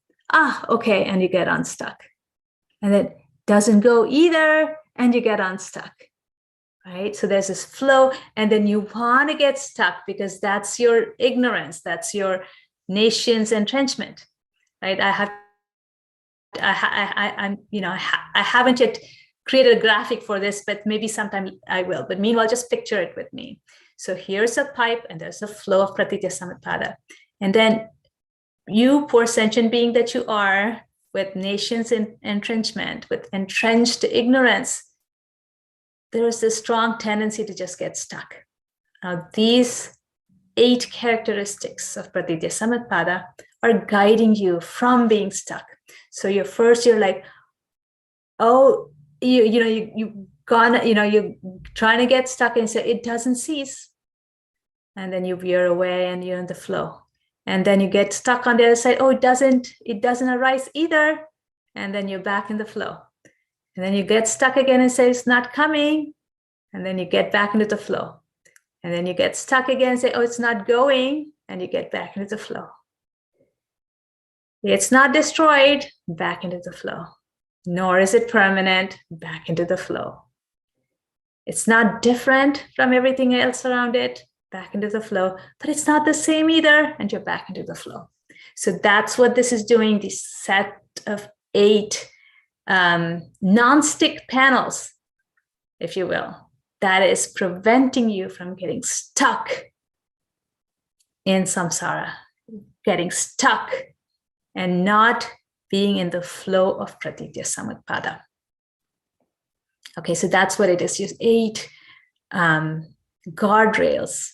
Okay. And you get unstuck. And then it doesn't go either, and you get unstuck, right? So there's this flow, and then you want to get stuck because that's your ignorance. That's your nation's entrenchment, right? I haven't yet created a graphic for this, but maybe sometime I will. But meanwhile, just picture it with me. So here's a pipe and there's a flow of pratitya samutpada. And then you, poor sentient being that you are, with nations in entrenchment, with entrenched ignorance, there is this strong tendency to just get stuck. Now, these 8 characteristics of pratitya samutpada are guiding you from being stuck. So you're like, oh, you're trying to get stuck and say it doesn't cease. And then you veer away and you're in the flow. And then you get stuck on the other side. Oh, it doesn't arise either. And then you're back in the flow. And then you get stuck again and say it's not coming. And then you get back into the flow. And then you get stuck again and say, oh, it's not going. And you get back into the flow. It's not destroyed, back into the flow. Nor is it permanent, back into the flow. It's not different from everything else around it, back into the flow, but it's not the same either, and you're back into the flow. So that's what this is doing, this set of 8 non-stick panels, if you will, that is preventing you from getting stuck in samsara, getting stuck and not being in the flow of pratitya samutpada. Okay, so that's what it is. Just 8 guardrails,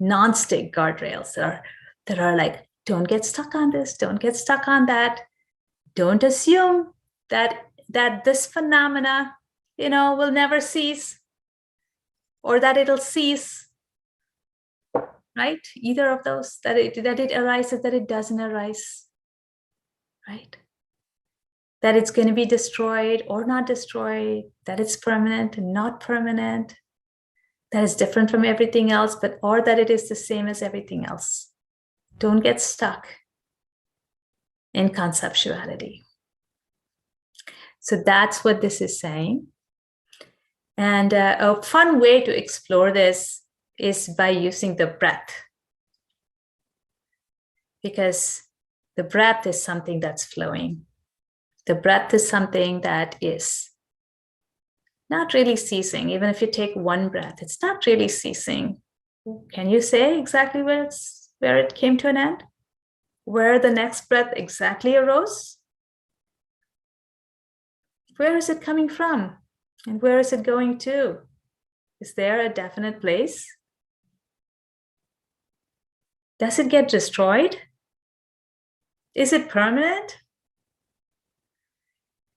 non-stick guardrails that are like, don't get stuck on this, don't get stuck on that. Don't assume that this phenomena, will never cease, or that it'll cease, right? Either of those, that it arises, that it doesn't arise, right? That it's going to be destroyed or not destroyed, that it's permanent and not permanent, that it's different from everything else, or that it is the same as everything else. Don't get stuck in conceptuality. So that's what this is saying. And a fun way to explore this is by using the breath. Because the breath is something that's flowing. The breath is something that is not really ceasing. Even if you take one breath, it's not really ceasing. Can you say exactly where it came to an end? Where the next breath exactly arose? Where is it coming from? And where is it going to? Is there a definite place? Does it get destroyed? Is it permanent?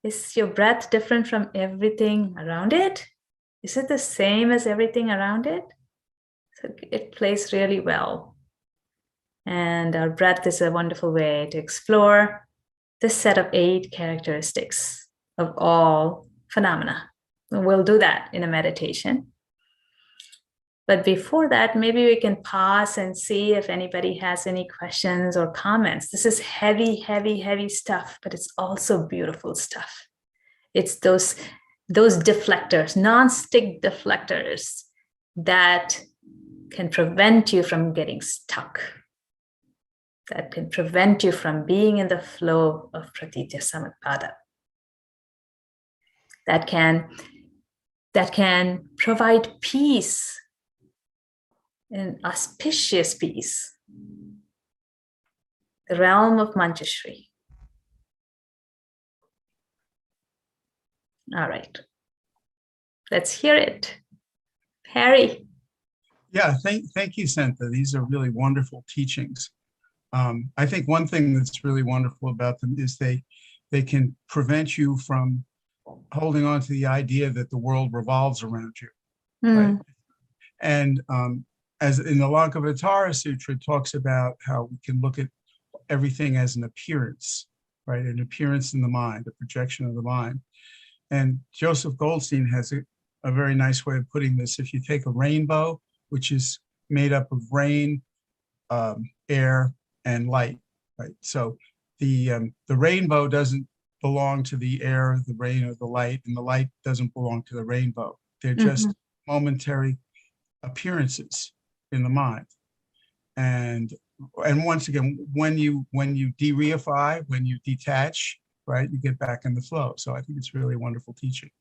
Is your breath different from everything around it? Is it the same as everything around it? So it plays really well. And our breath is a wonderful way to explore this set of 8 characteristics of all phenomena. We'll do that in a meditation. But before that, maybe we can pause and see if anybody has any questions or comments. This is heavy, heavy, heavy stuff, but it's also beautiful stuff. It's those deflectors, non-stick deflectors that can prevent you from getting stuck, that can prevent you from being in the flow of pratitya samutpada, that can provide peace, an auspicious peace, the realm of Manjushri. All right, let's hear it. Harry. Yeah, thank you, Sentha. These are really wonderful teachings. I think one thing that's really wonderful about them is they can prevent you from holding on to the idea that the world revolves around you, right? And as in the Lankavatara Sutra, it talks about how we can look at everything as an appearance, right? An appearance in the mind, a projection of the mind. And Joseph Goldstein has a very nice way of putting this. If you take a rainbow, which is made up of rain, air, and light, right? So the rainbow doesn't belong to the air, the rain, or the light, and the light doesn't belong to the rainbow. They're just momentary appearances in the mind. And once again, when you de-reify, when you detach, right, you get back in the flow. So I think it's really a wonderful teaching.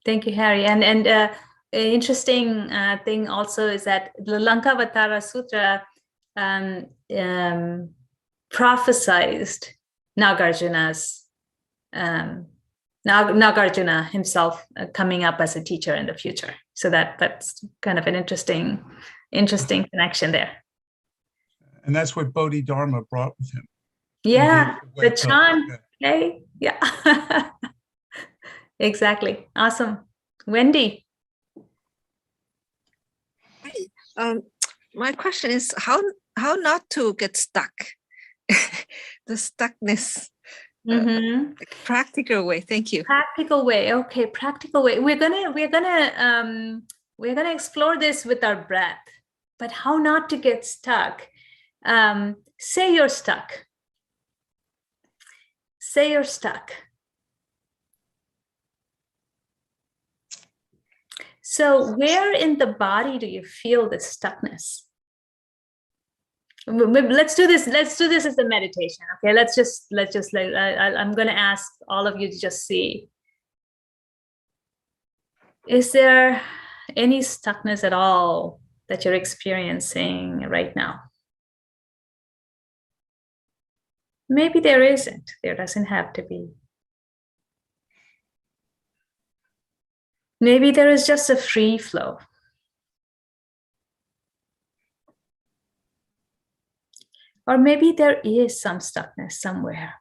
Thank you, Harry. And interesting thing also is that the Lankavatara Sutra prophesized Nagarjuna's Nagarjuna himself coming up as a teacher in the future. So that's kind of an interesting connection there. And that's what Bodhidharma brought with him. Yeah, the Wake up. chant. Okay, yeah. Exactly. Awesome. Wendy. My question is how not to get stuck. The stuckness. Practical way. Thank you. Practical way. Okay, practical way. We're gonna explore this with our breath. But how not to get stuck? Say you're stuck. Say you're stuck. So where in the body do you feel this stuckness? Let's do this as a meditation. Okay, let's just I'm going to ask all of you to just see. Is there any stuckness at all that you're experiencing right now? Maybe there isn't. There doesn't have to be. Maybe there is just a free flow. Or maybe there is some stuckness somewhere.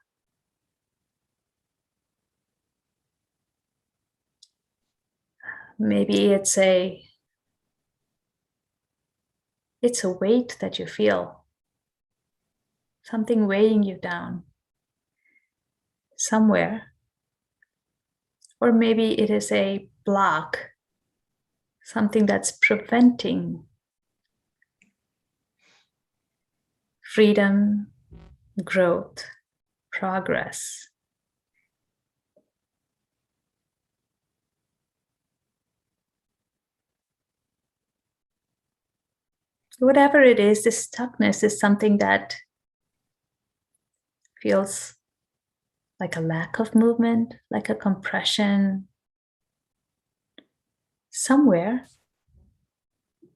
Maybe it's a weight that you feel, something weighing you down somewhere. Or maybe it is a block, something that's preventing freedom, growth, progress. Whatever it is, this stuckness is something that feels like a lack of movement, like a compression. Somewhere,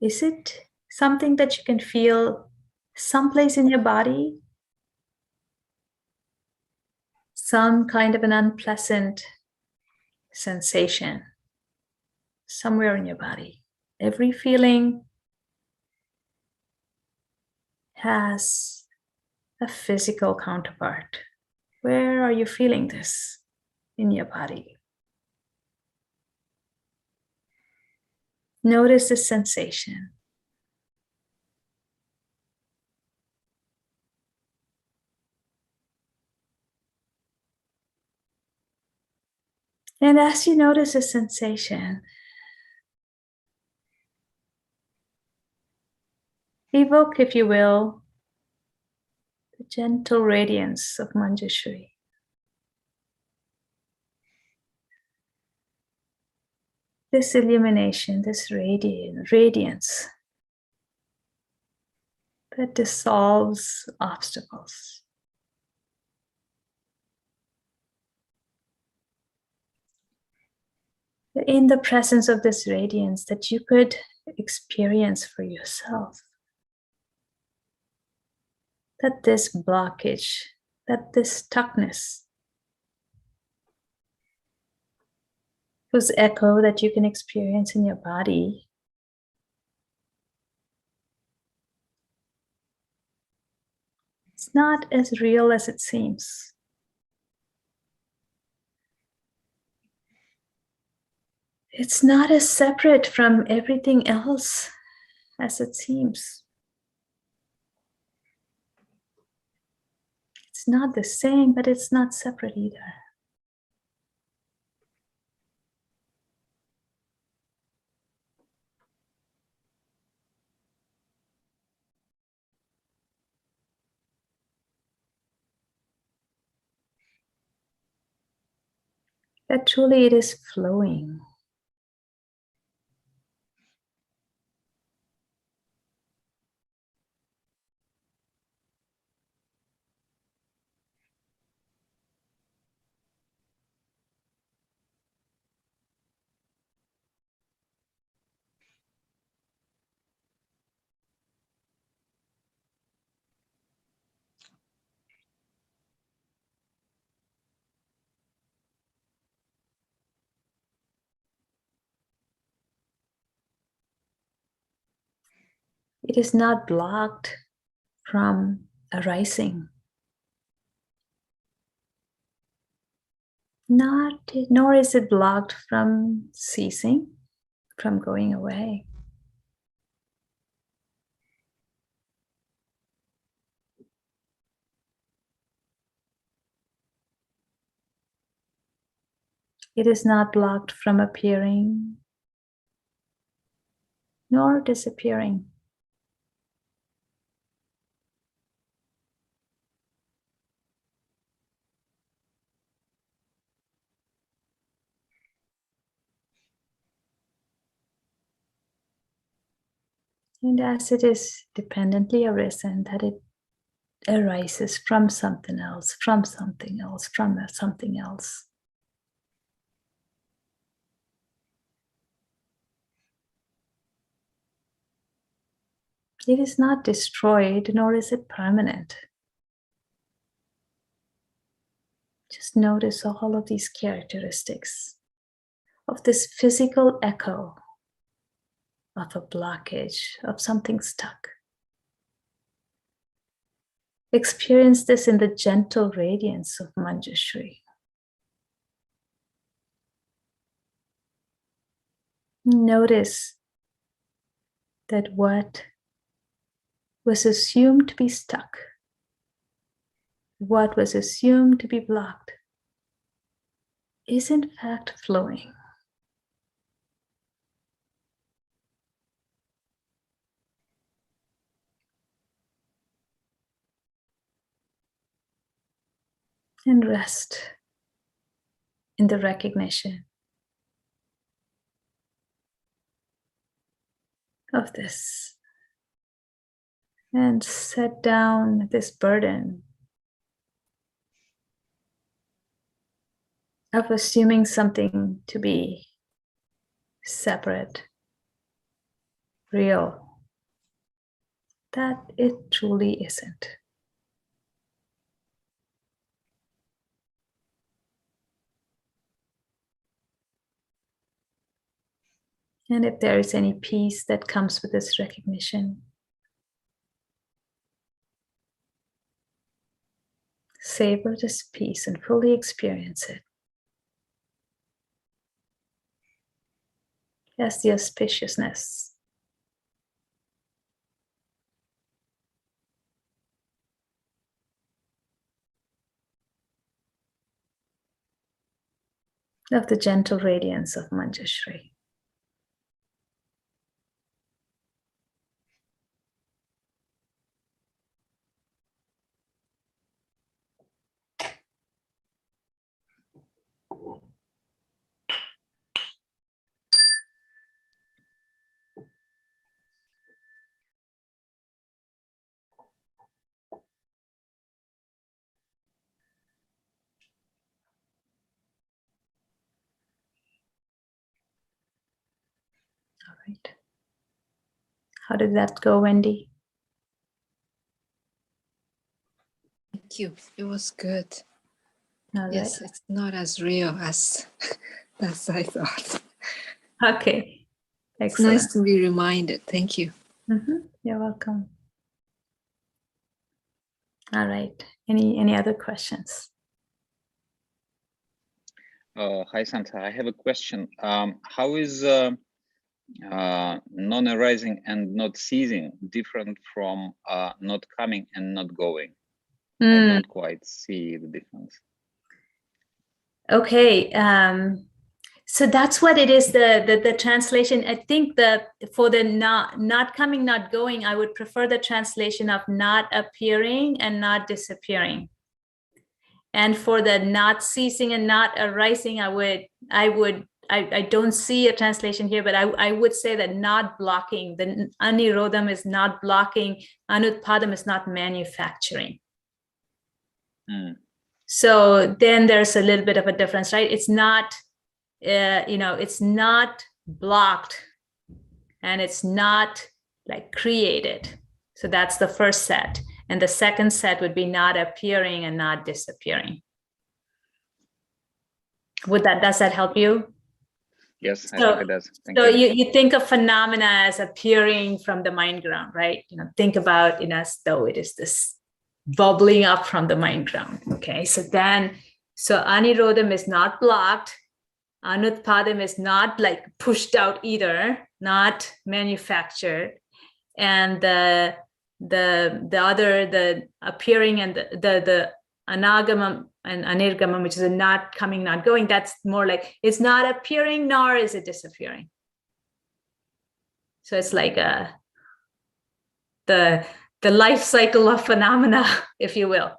is it something that you can feel someplace in your body? Some kind of an unpleasant sensation somewhere in your body. Every feeling has a physical counterpart. Where are you feeling this in your body? Notice the sensation. And as you notice the sensation, evoke, if you will, the gentle radiance of Manjushri. This illumination, this radiance that dissolves obstacles. In the presence of this radiance that you could experience for yourself, that this blockage, that this stuckness, whose echo that you can experience in your body, it's not as real as it seems. It's not as separate from everything else as it seems. It's not the same, but it's not separate either. That truly it is flowing. It is not blocked from arising. Nor is it blocked from ceasing, from going away. It is not blocked from appearing, nor disappearing. And as it is dependently arisen, that it arises from something else, from something else, from something else. It is not destroyed, nor is it permanent. Just notice all of these characteristics of this physical echo of a blockage, of something stuck. Experience this in the gentle radiance of Manjushri. Notice that what was assumed to be stuck, what was assumed to be blocked, is in fact flowing. And rest in the recognition of this. And set down this burden of assuming something to be separate, real, that it truly isn't. And if there is any peace that comes with this recognition, savor this peace and fully experience it as the auspiciousness of the gentle radiance of Manjushri. All right. How did that go, Wendy? Thank you. It was good. All Yes, right. it's not as real as I thought. Okay. It's Excellent. nice to be reminded. Thank you. You're welcome. All right. Any other questions? Hi, Sentha. I have a question. How is non-arising and not ceasing different from not coming and not going? I don't quite see the difference. Okay. So that's what it is. The translation. I think for the not coming, not going, I would prefer the translation of not appearing and not disappearing. And for the not ceasing and not arising, I don't see a translation here, but I would say that not blocking, the anirodham is not blocking, anutpadam is not manufacturing. So then there's a little bit of a difference, right? It's not, it's not blocked and it's not like created. So that's the first set. And the second set would be not appearing and not disappearing. Does that help you? Yes, I So- think it does. Thank So you. you think of phenomena as appearing from the mind ground, right? Think about it as though it is this bubbling up from the mind ground. Okay, so anirodham is not blocked. Anutpadam is not like pushed out either, not manufactured. And the appearing and the anagamam and anirgamam, which is a not coming, not going, that's more like it's not appearing nor is it disappearing. So it's like the life cycle of phenomena, if you will.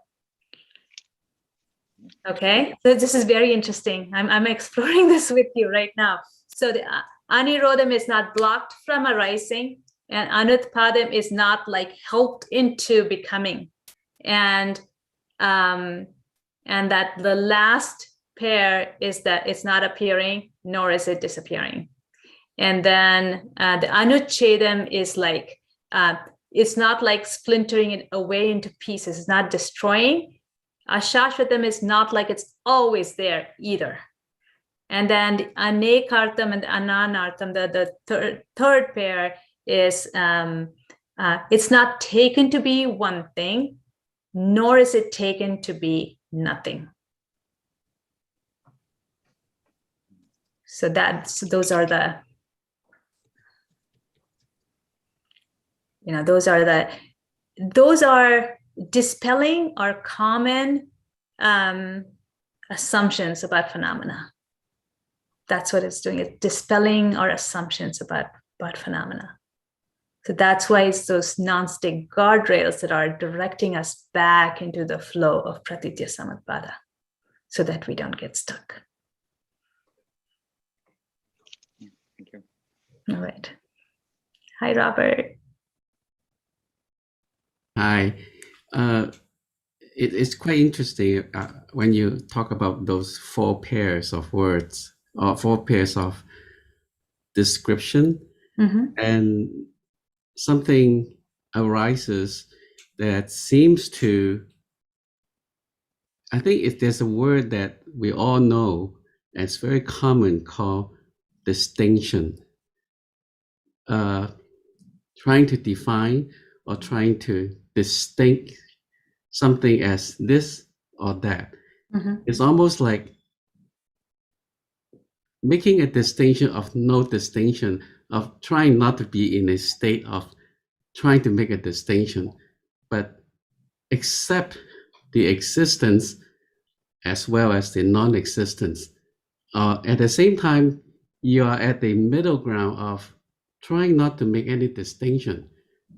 Okay, so this is very interesting. I'm exploring this with you right now. So the anirodham is not blocked from arising, and anutpadam is not like helped into becoming, and that the last pair is that it's not appearing nor is it disappearing. And then the anuchedam is like it's not like splintering it away into pieces. It's not destroying. Ashashvatam is not like it's always there either. And then the anekartam and the ananartam, the third pair is it's not taken to be one thing, nor is it taken to be nothing. So those are the, those are dispelling our common assumptions about phenomena. That's what it's doing. It's dispelling our assumptions about phenomena. So that's why it's those non-stick guardrails that are directing us back into the flow of pratitya samutpada, so that we don't get stuck. Thank you. All right. Hi, Robert. Hi. It's quite interesting when you talk about those 4 pairs of words or 4 pairs of description, and something arises that seems to, I think if there's a word that we all know, and it's very common, called distinction. Trying to define or trying to distinct something as this or that. It's almost like making a distinction of no distinction, of trying not to be in a state of trying to make a distinction, but accept the existence as well as the non-existence. At the same time, you are at the middle ground of trying not to make any distinction.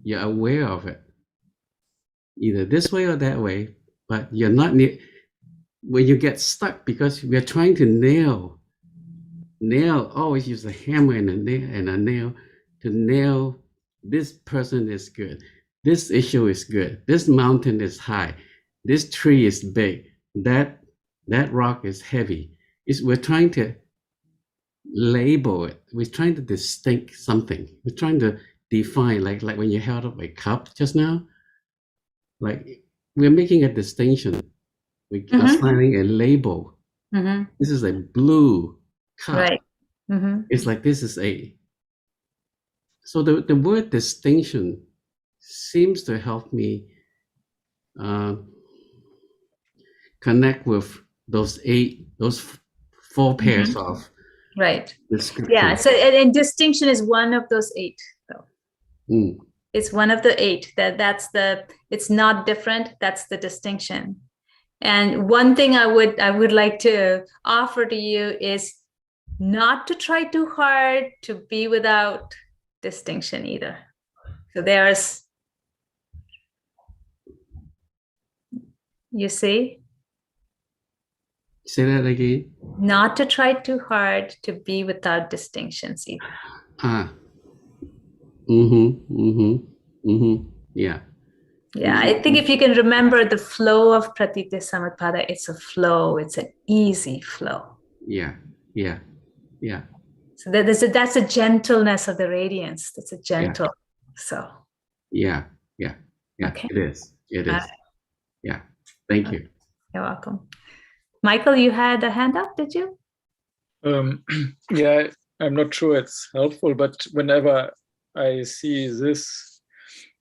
You're aware of it, either this way or that way, but you're not near. When you get stuck, because we're trying to nail, always use a hammer and a nail to nail, this person is good, this issue is good, this mountain is high, this tree is big, that rock is heavy. We're trying to label it. We're trying to distinct something. We're trying to define, like when you held up a cup just now, like we're making a distinction. We're assigning a label. This is a blue cup. Right. It's like this is a. So the word distinction seems to help me connect with those 4 pairs of right description. Yeah, so and distinction is one of those 8 though. It's one of the 8 that's the, it's not different, that's the distinction. And one thing I would like to offer to you is not to try too hard to be without distinction either. So there's, you see? Say that again. Not to try too hard to be without distinctions either. Yeah. Yeah, I think if you can remember the flow of pratitya samutpada, it's a flow, it's an easy flow. Yeah. So that's a gentleness of the radiance. That's a gentle. So. Yeah. Okay. It is. Yeah. Thank you. You're welcome. Michael, you had a hand up, did you? Yeah, I'm not sure it's helpful, but whenever I see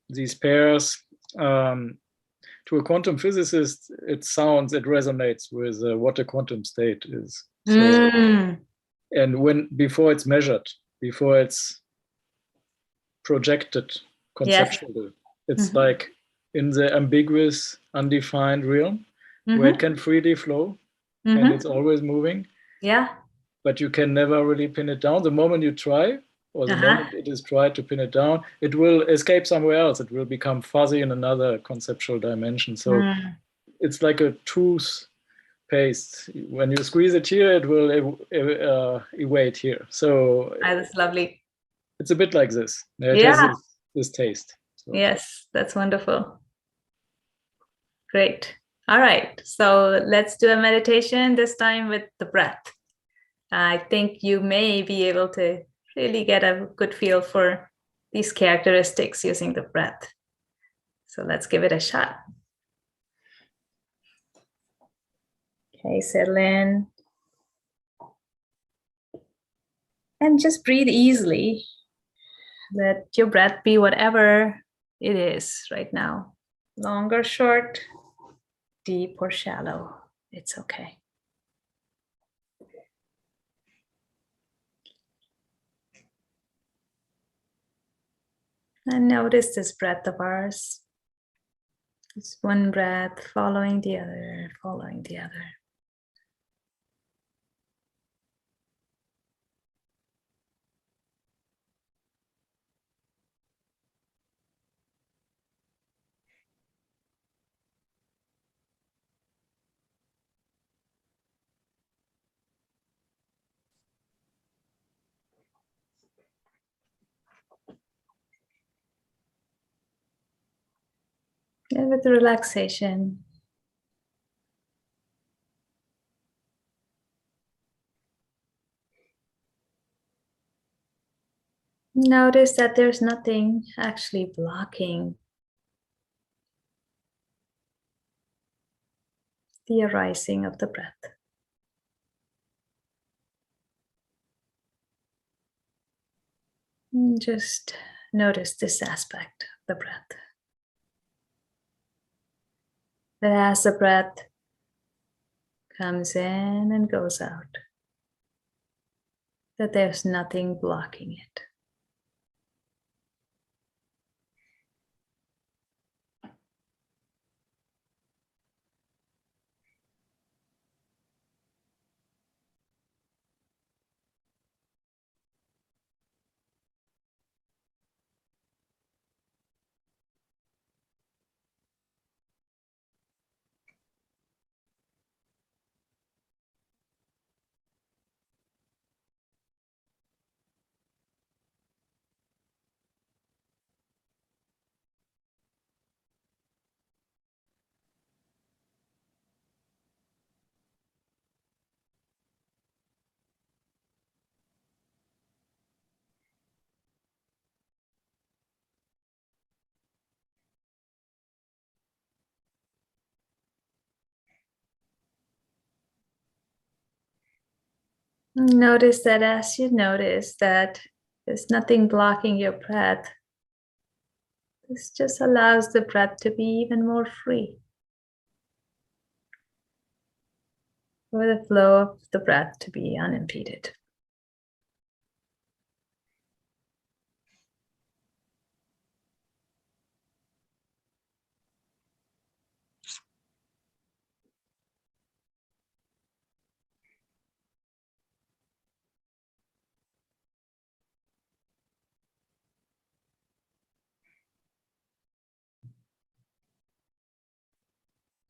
these pairs, to a quantum physicist, it resonates with what a quantum state is. So, and before it's measured, before it's projected conceptually, it's like in the ambiguous, undefined realm where it can freely flow and it's always moving. Yeah. But you can never really pin it down. The moment you try, or the moment it is tried to pin it down, it will escape somewhere else. It will become fuzzy in another conceptual dimension. So it's like a toothpaste. When you squeeze it here, it will evade here. So that's lovely. It's a bit like this. It has this taste. So. Yes, that's wonderful. Great. All right. So let's do a meditation, this time with the breath. I think you may be able to really get a good feel for these characteristics using the breath. So let's give it a shot. Okay, settle in. And just breathe easily. Let your breath be whatever it is right now. Long or short, deep or shallow. It's okay. And notice this breath of ours. It's one breath following the other, following the other. And with relaxation, notice that there's nothing actually blocking the arising of the breath. And just notice this aspect of the breath. That as the breath comes in and goes out, that there's nothing blocking it. Notice that as you notice that there's nothing blocking your breath, this just allows the breath to be even more free. For the flow of the breath to be unimpeded.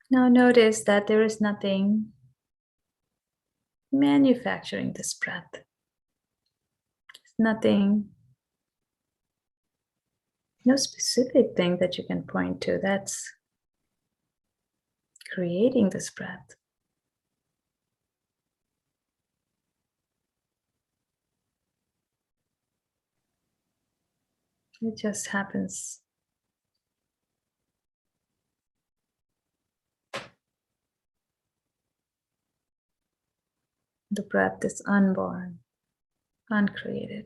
Now notice that there is nothing manufacturing this breath. There's nothing, no specific thing that you can point to that's creating this breath. It just happens. The breath is unborn. uncreated.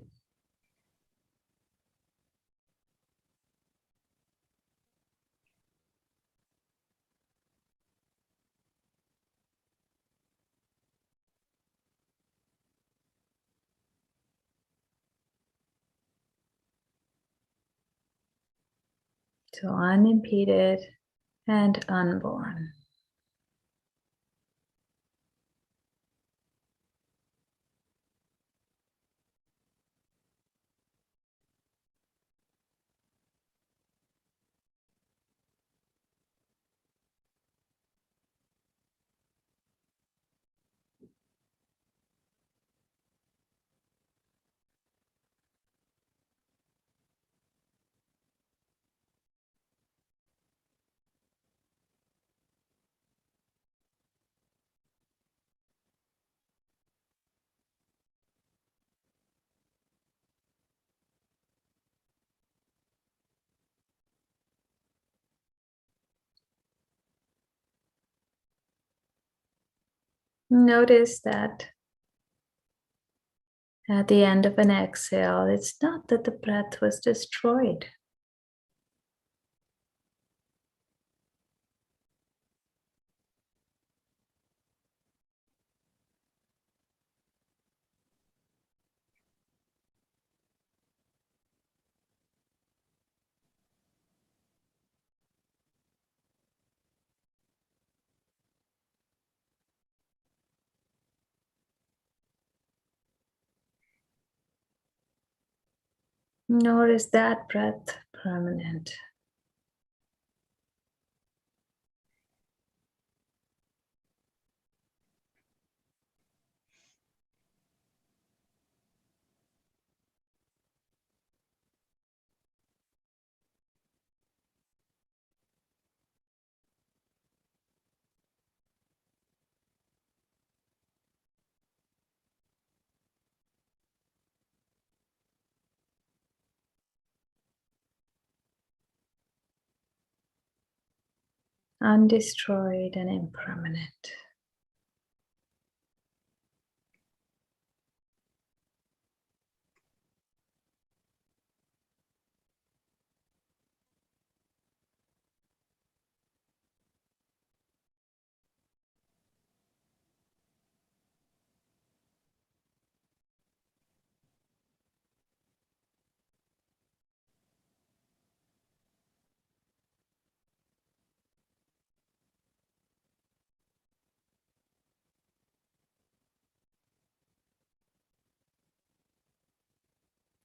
So unimpeded and unborn. Notice that at the end of an exhale, it's not that the breath was destroyed. Nor is that breath permanent. Undestroyed and impermanent.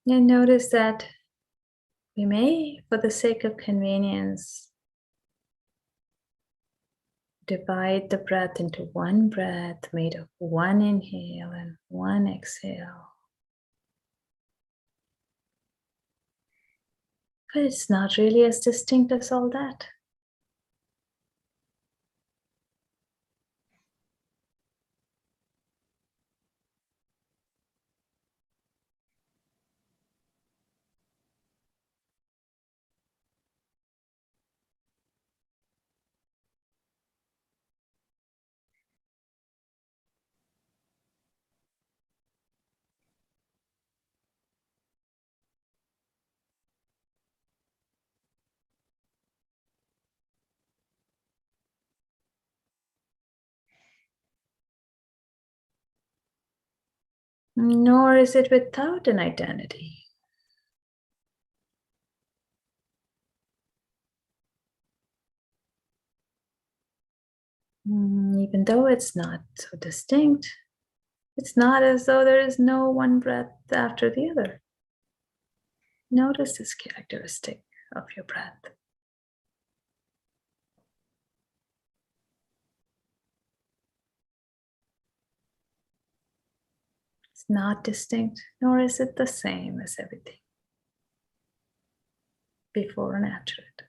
And notice that we may, for the sake of convenience, divide the breath into one breath made of one inhale and one exhale. But it's not really as distinct as all that. Nor is it without an identity. Even though it's not so distinct, it's not as though there is no one breath after the other. Notice this characteristic of your breath. It's not distinct, nor is it the same as everything before and after it.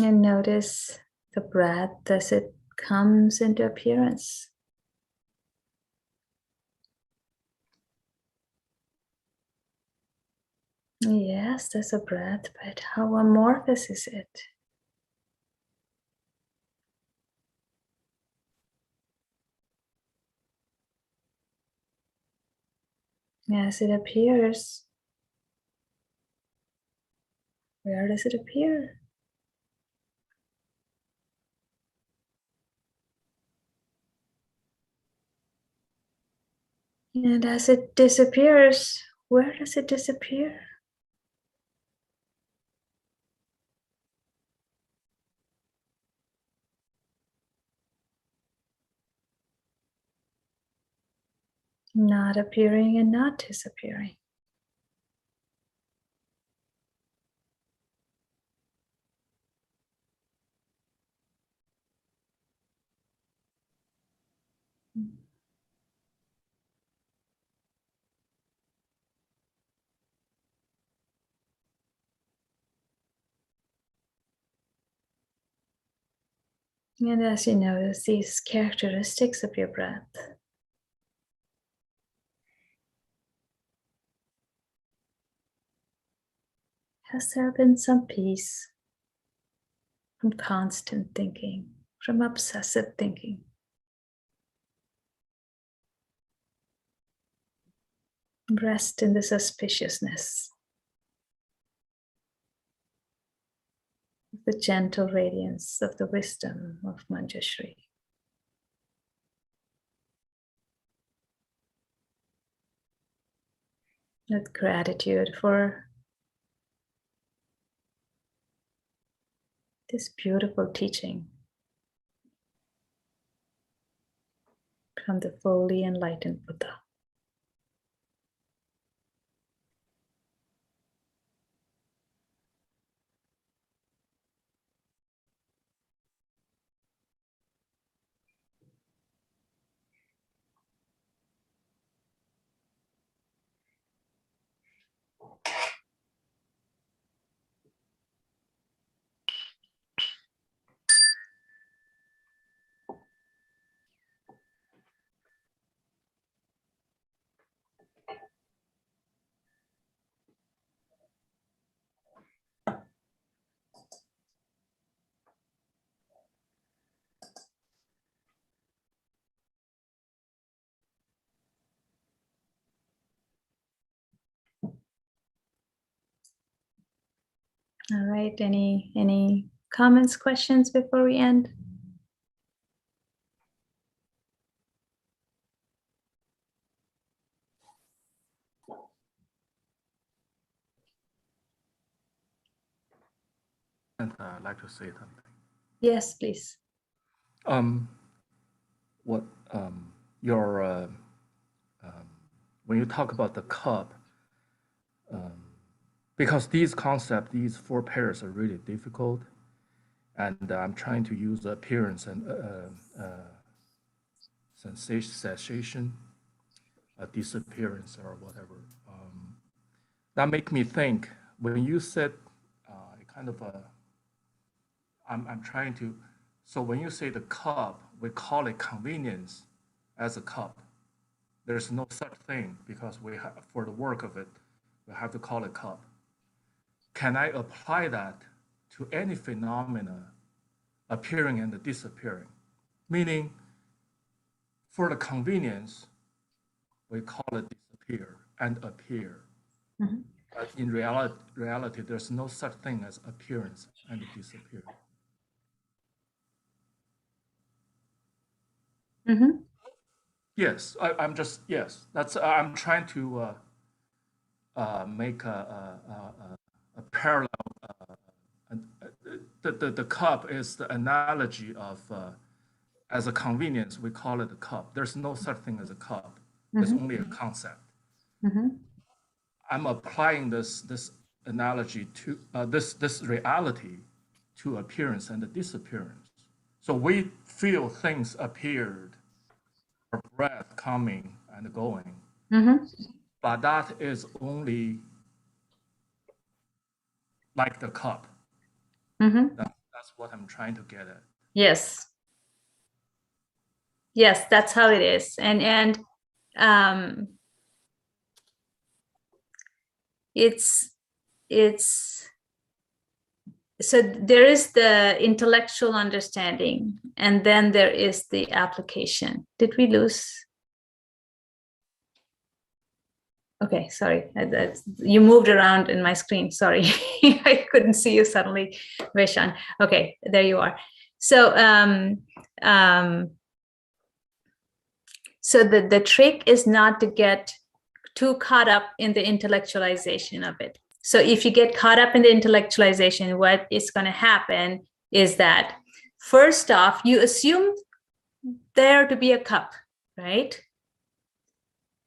And notice the breath as it comes into appearance. Yes, there's a breath, but how amorphous is it? As it appears, where does it appear? And as it disappears, where does it disappear? Not appearing and not disappearing. And as you notice these characteristics of your breath, has there been some peace from constant thinking, from obsessive thinking? Rest in the suspiciousness, the gentle radiance of the wisdom of Manjushri. With gratitude for this beautiful teaching from the fully enlightened Buddha. All right, any comments, questions before we end? And I'd like to say something. Yes, please. What your when you talk about the cup, because these concepts, these four pairs are really difficult, and I'm trying to use appearance and cessation, disappearance, or whatever. That make me think when you said kind of a. I'm trying to. So when you say the cup, we call it convenience as a cup. There's no such thing because we have, for the work of it, we have to call it cup. Can I apply that to any phenomena appearing and disappearing? Meaning, for the convenience, we call it disappear and appear. Mm-hmm. But in reality, there's no such thing as appearance and disappear. Mm-hmm. Yes, I'm just, yes, that's, I'm trying to make a parallel. The cup is the analogy of, as a convenience, we call it a cup. There's no such thing as a cup. It's only a concept. Mm-hmm. I'm applying this analogy to this reality to appearance and the disappearance. So we feel things appeared, our breath coming and going, Mm-hmm. but that is only like the cup. Mm-hmm. That's That's what I'm trying to get at. Yes. Yes, that's how it is. And it's so there is the intellectual understanding, and then there is the application. Did we lose? Okay, sorry. You moved around in my screen. Sorry, I couldn't see you suddenly, Vaishan. Okay, there you are. So, so the trick is not to get too caught up in the intellectualization of it. So if you get caught up in the intellectualization, what is going to happen is that first off, you assume there to be a cup, right?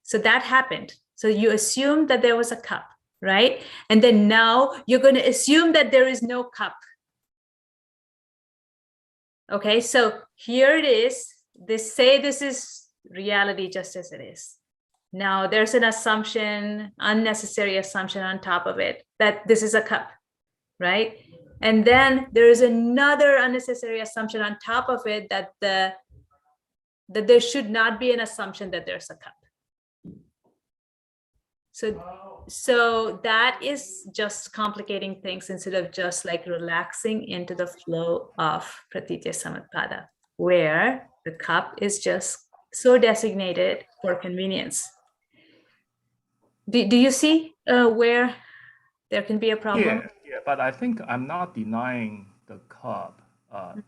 So that happened. So you assume that there was a cup, right? And then now you're going to assume that there is no cup. Okay, so here it is. Say this is reality just as it is. Now there's an assumption, unnecessary assumption on top of it that this is a cup, right? And then there is another unnecessary assumption on top of it that there should not be an assumption that there's a cup. So that is just complicating things instead of just like relaxing into the flow of pratitya samutpada, where the cup is just so designated for convenience. Do you see where there can be a problem? Yeah, but I think I'm not denying the cup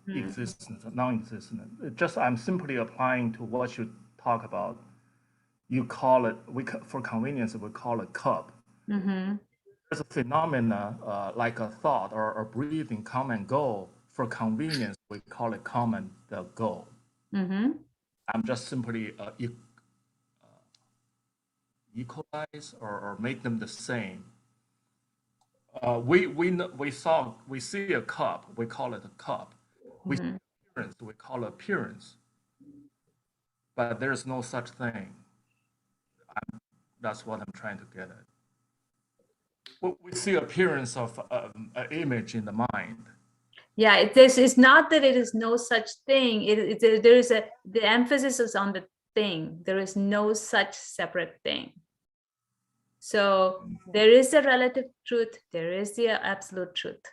existence, non-existence. Just I'm simply applying to what you talk about. You call it, for convenience, we call it cup. There's a phenomena like a thought or breathing come and go. For convenience, we call it come and go. I'm just simply equalize or make them the same. We see a cup, we call it a cup. We see appearance, we call it appearance. But there's no such thing. That's what I'm trying to get at. We see appearance of an image in the mind. Yeah, it's not that it is no such thing. The emphasis is on the thing. There is no such separate thing. So there is a relative truth. There is the absolute truth.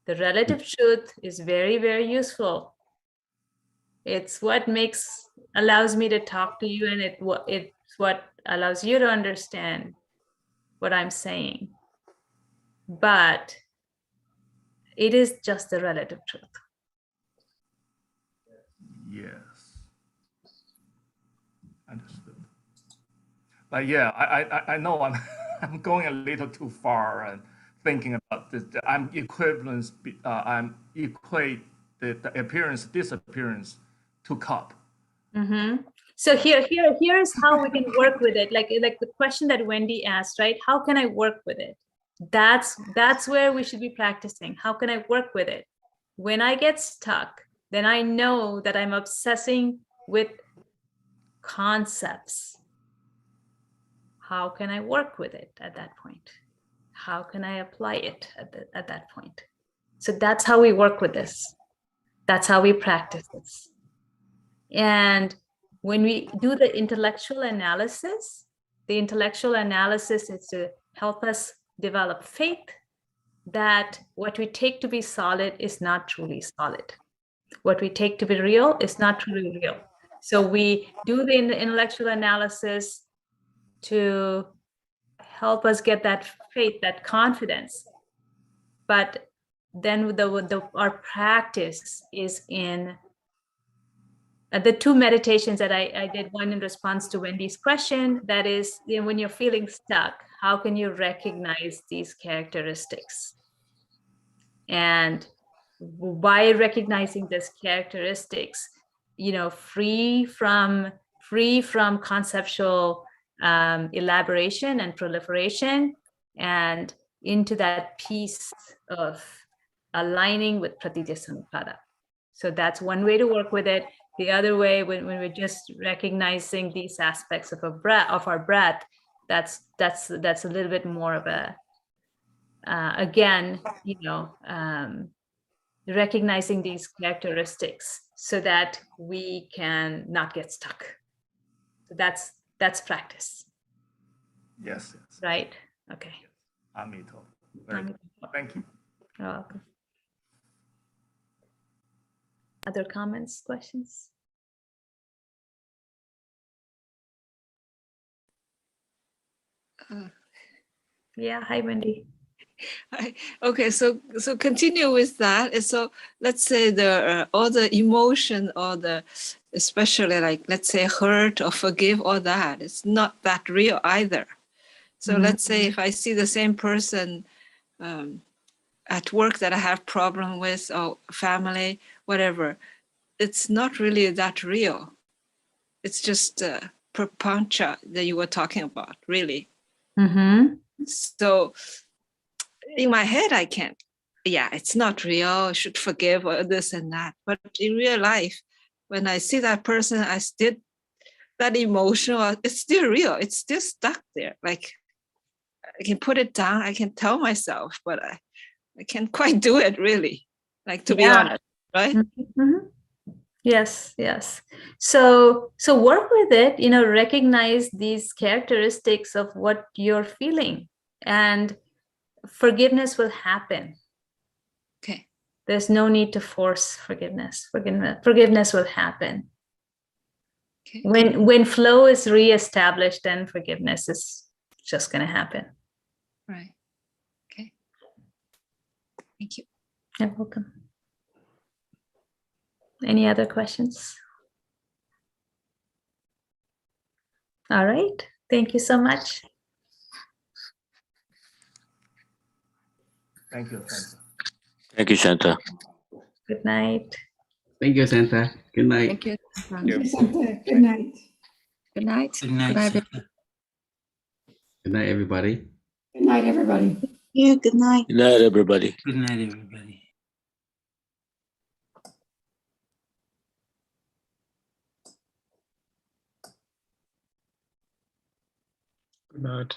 The relative truth is very, very useful. It's what allows me to talk to you, and it's what allows you to understand what I'm saying. But it is just the relative truth. Yes. Understood. But yeah, I know I'm going a little too far and thinking about this. I'm equate the appearance, disappearance to cup. So here's how we can work with it. Like the question that Wendy asked, right? How can I work with it? That's where we should be practicing. How can I work with it? When I get stuck, then I know that I'm obsessing with concepts. How can I work with it at that point? How can I apply it at that point? So that's how we work with this. That's how we practice this. And when we do the intellectual analysis is to help us develop faith that what we take to be solid is not truly solid. What we take to be real is not truly real. So we do the intellectual analysis to help us get that faith, that confidence. But then our practice is in the two meditations that I did, one in response to Wendy's question, that is, when you're feeling stuck, how can you recognize these characteristics? And by recognizing these characteristics, free from conceptual elaboration and proliferation, and into that piece of aligning with pratitya samutpada. So that's one way to work with it. The other way, when we're just recognizing these aspects of our breath, that's a little bit more of a again, recognizing these characteristics so that we can not get stuck. So that's practice. Yes, yes. Right? Okay. Amito. Very good. Thank you. You're welcome. Other comments, questions? Yeah, hi, Wendy. Okay, so continue with that. And so let's say the all the emotion or the, especially like, let's say hurt or forgive, all that, it's not that real either. So let's say if I see the same person at work that I have problem with, or family, whatever, it's not really that real. It's just prapancha that you were talking about, really. So in my head, I can't, it's not real, I should forgive or this and that. But in real life, when I see that person, I still, that emotion, it's still real. It's still stuck there. Like I can put it down, I can tell myself, but I can't quite do it really, like to be honest, right? Yes, yes. So work with it, recognize these characteristics of what you're feeling, and forgiveness will happen. Okay. There's no need to force forgiveness. Forgiveness will happen. Okay. When flow is reestablished, then forgiveness is just going to happen. Right. Okay. Thank you. You're welcome. Any other questions? All right. Thank you so much. Thank you, Sentha. Thank you, Sentha. Good night. Thank you, Sentha. Good night. Thank you. Thank you. Good night. Good night. Good night, Sentha. Good night, everybody. Good night, everybody. Yeah, good night. Good night, everybody. Good night, everybody. Good night.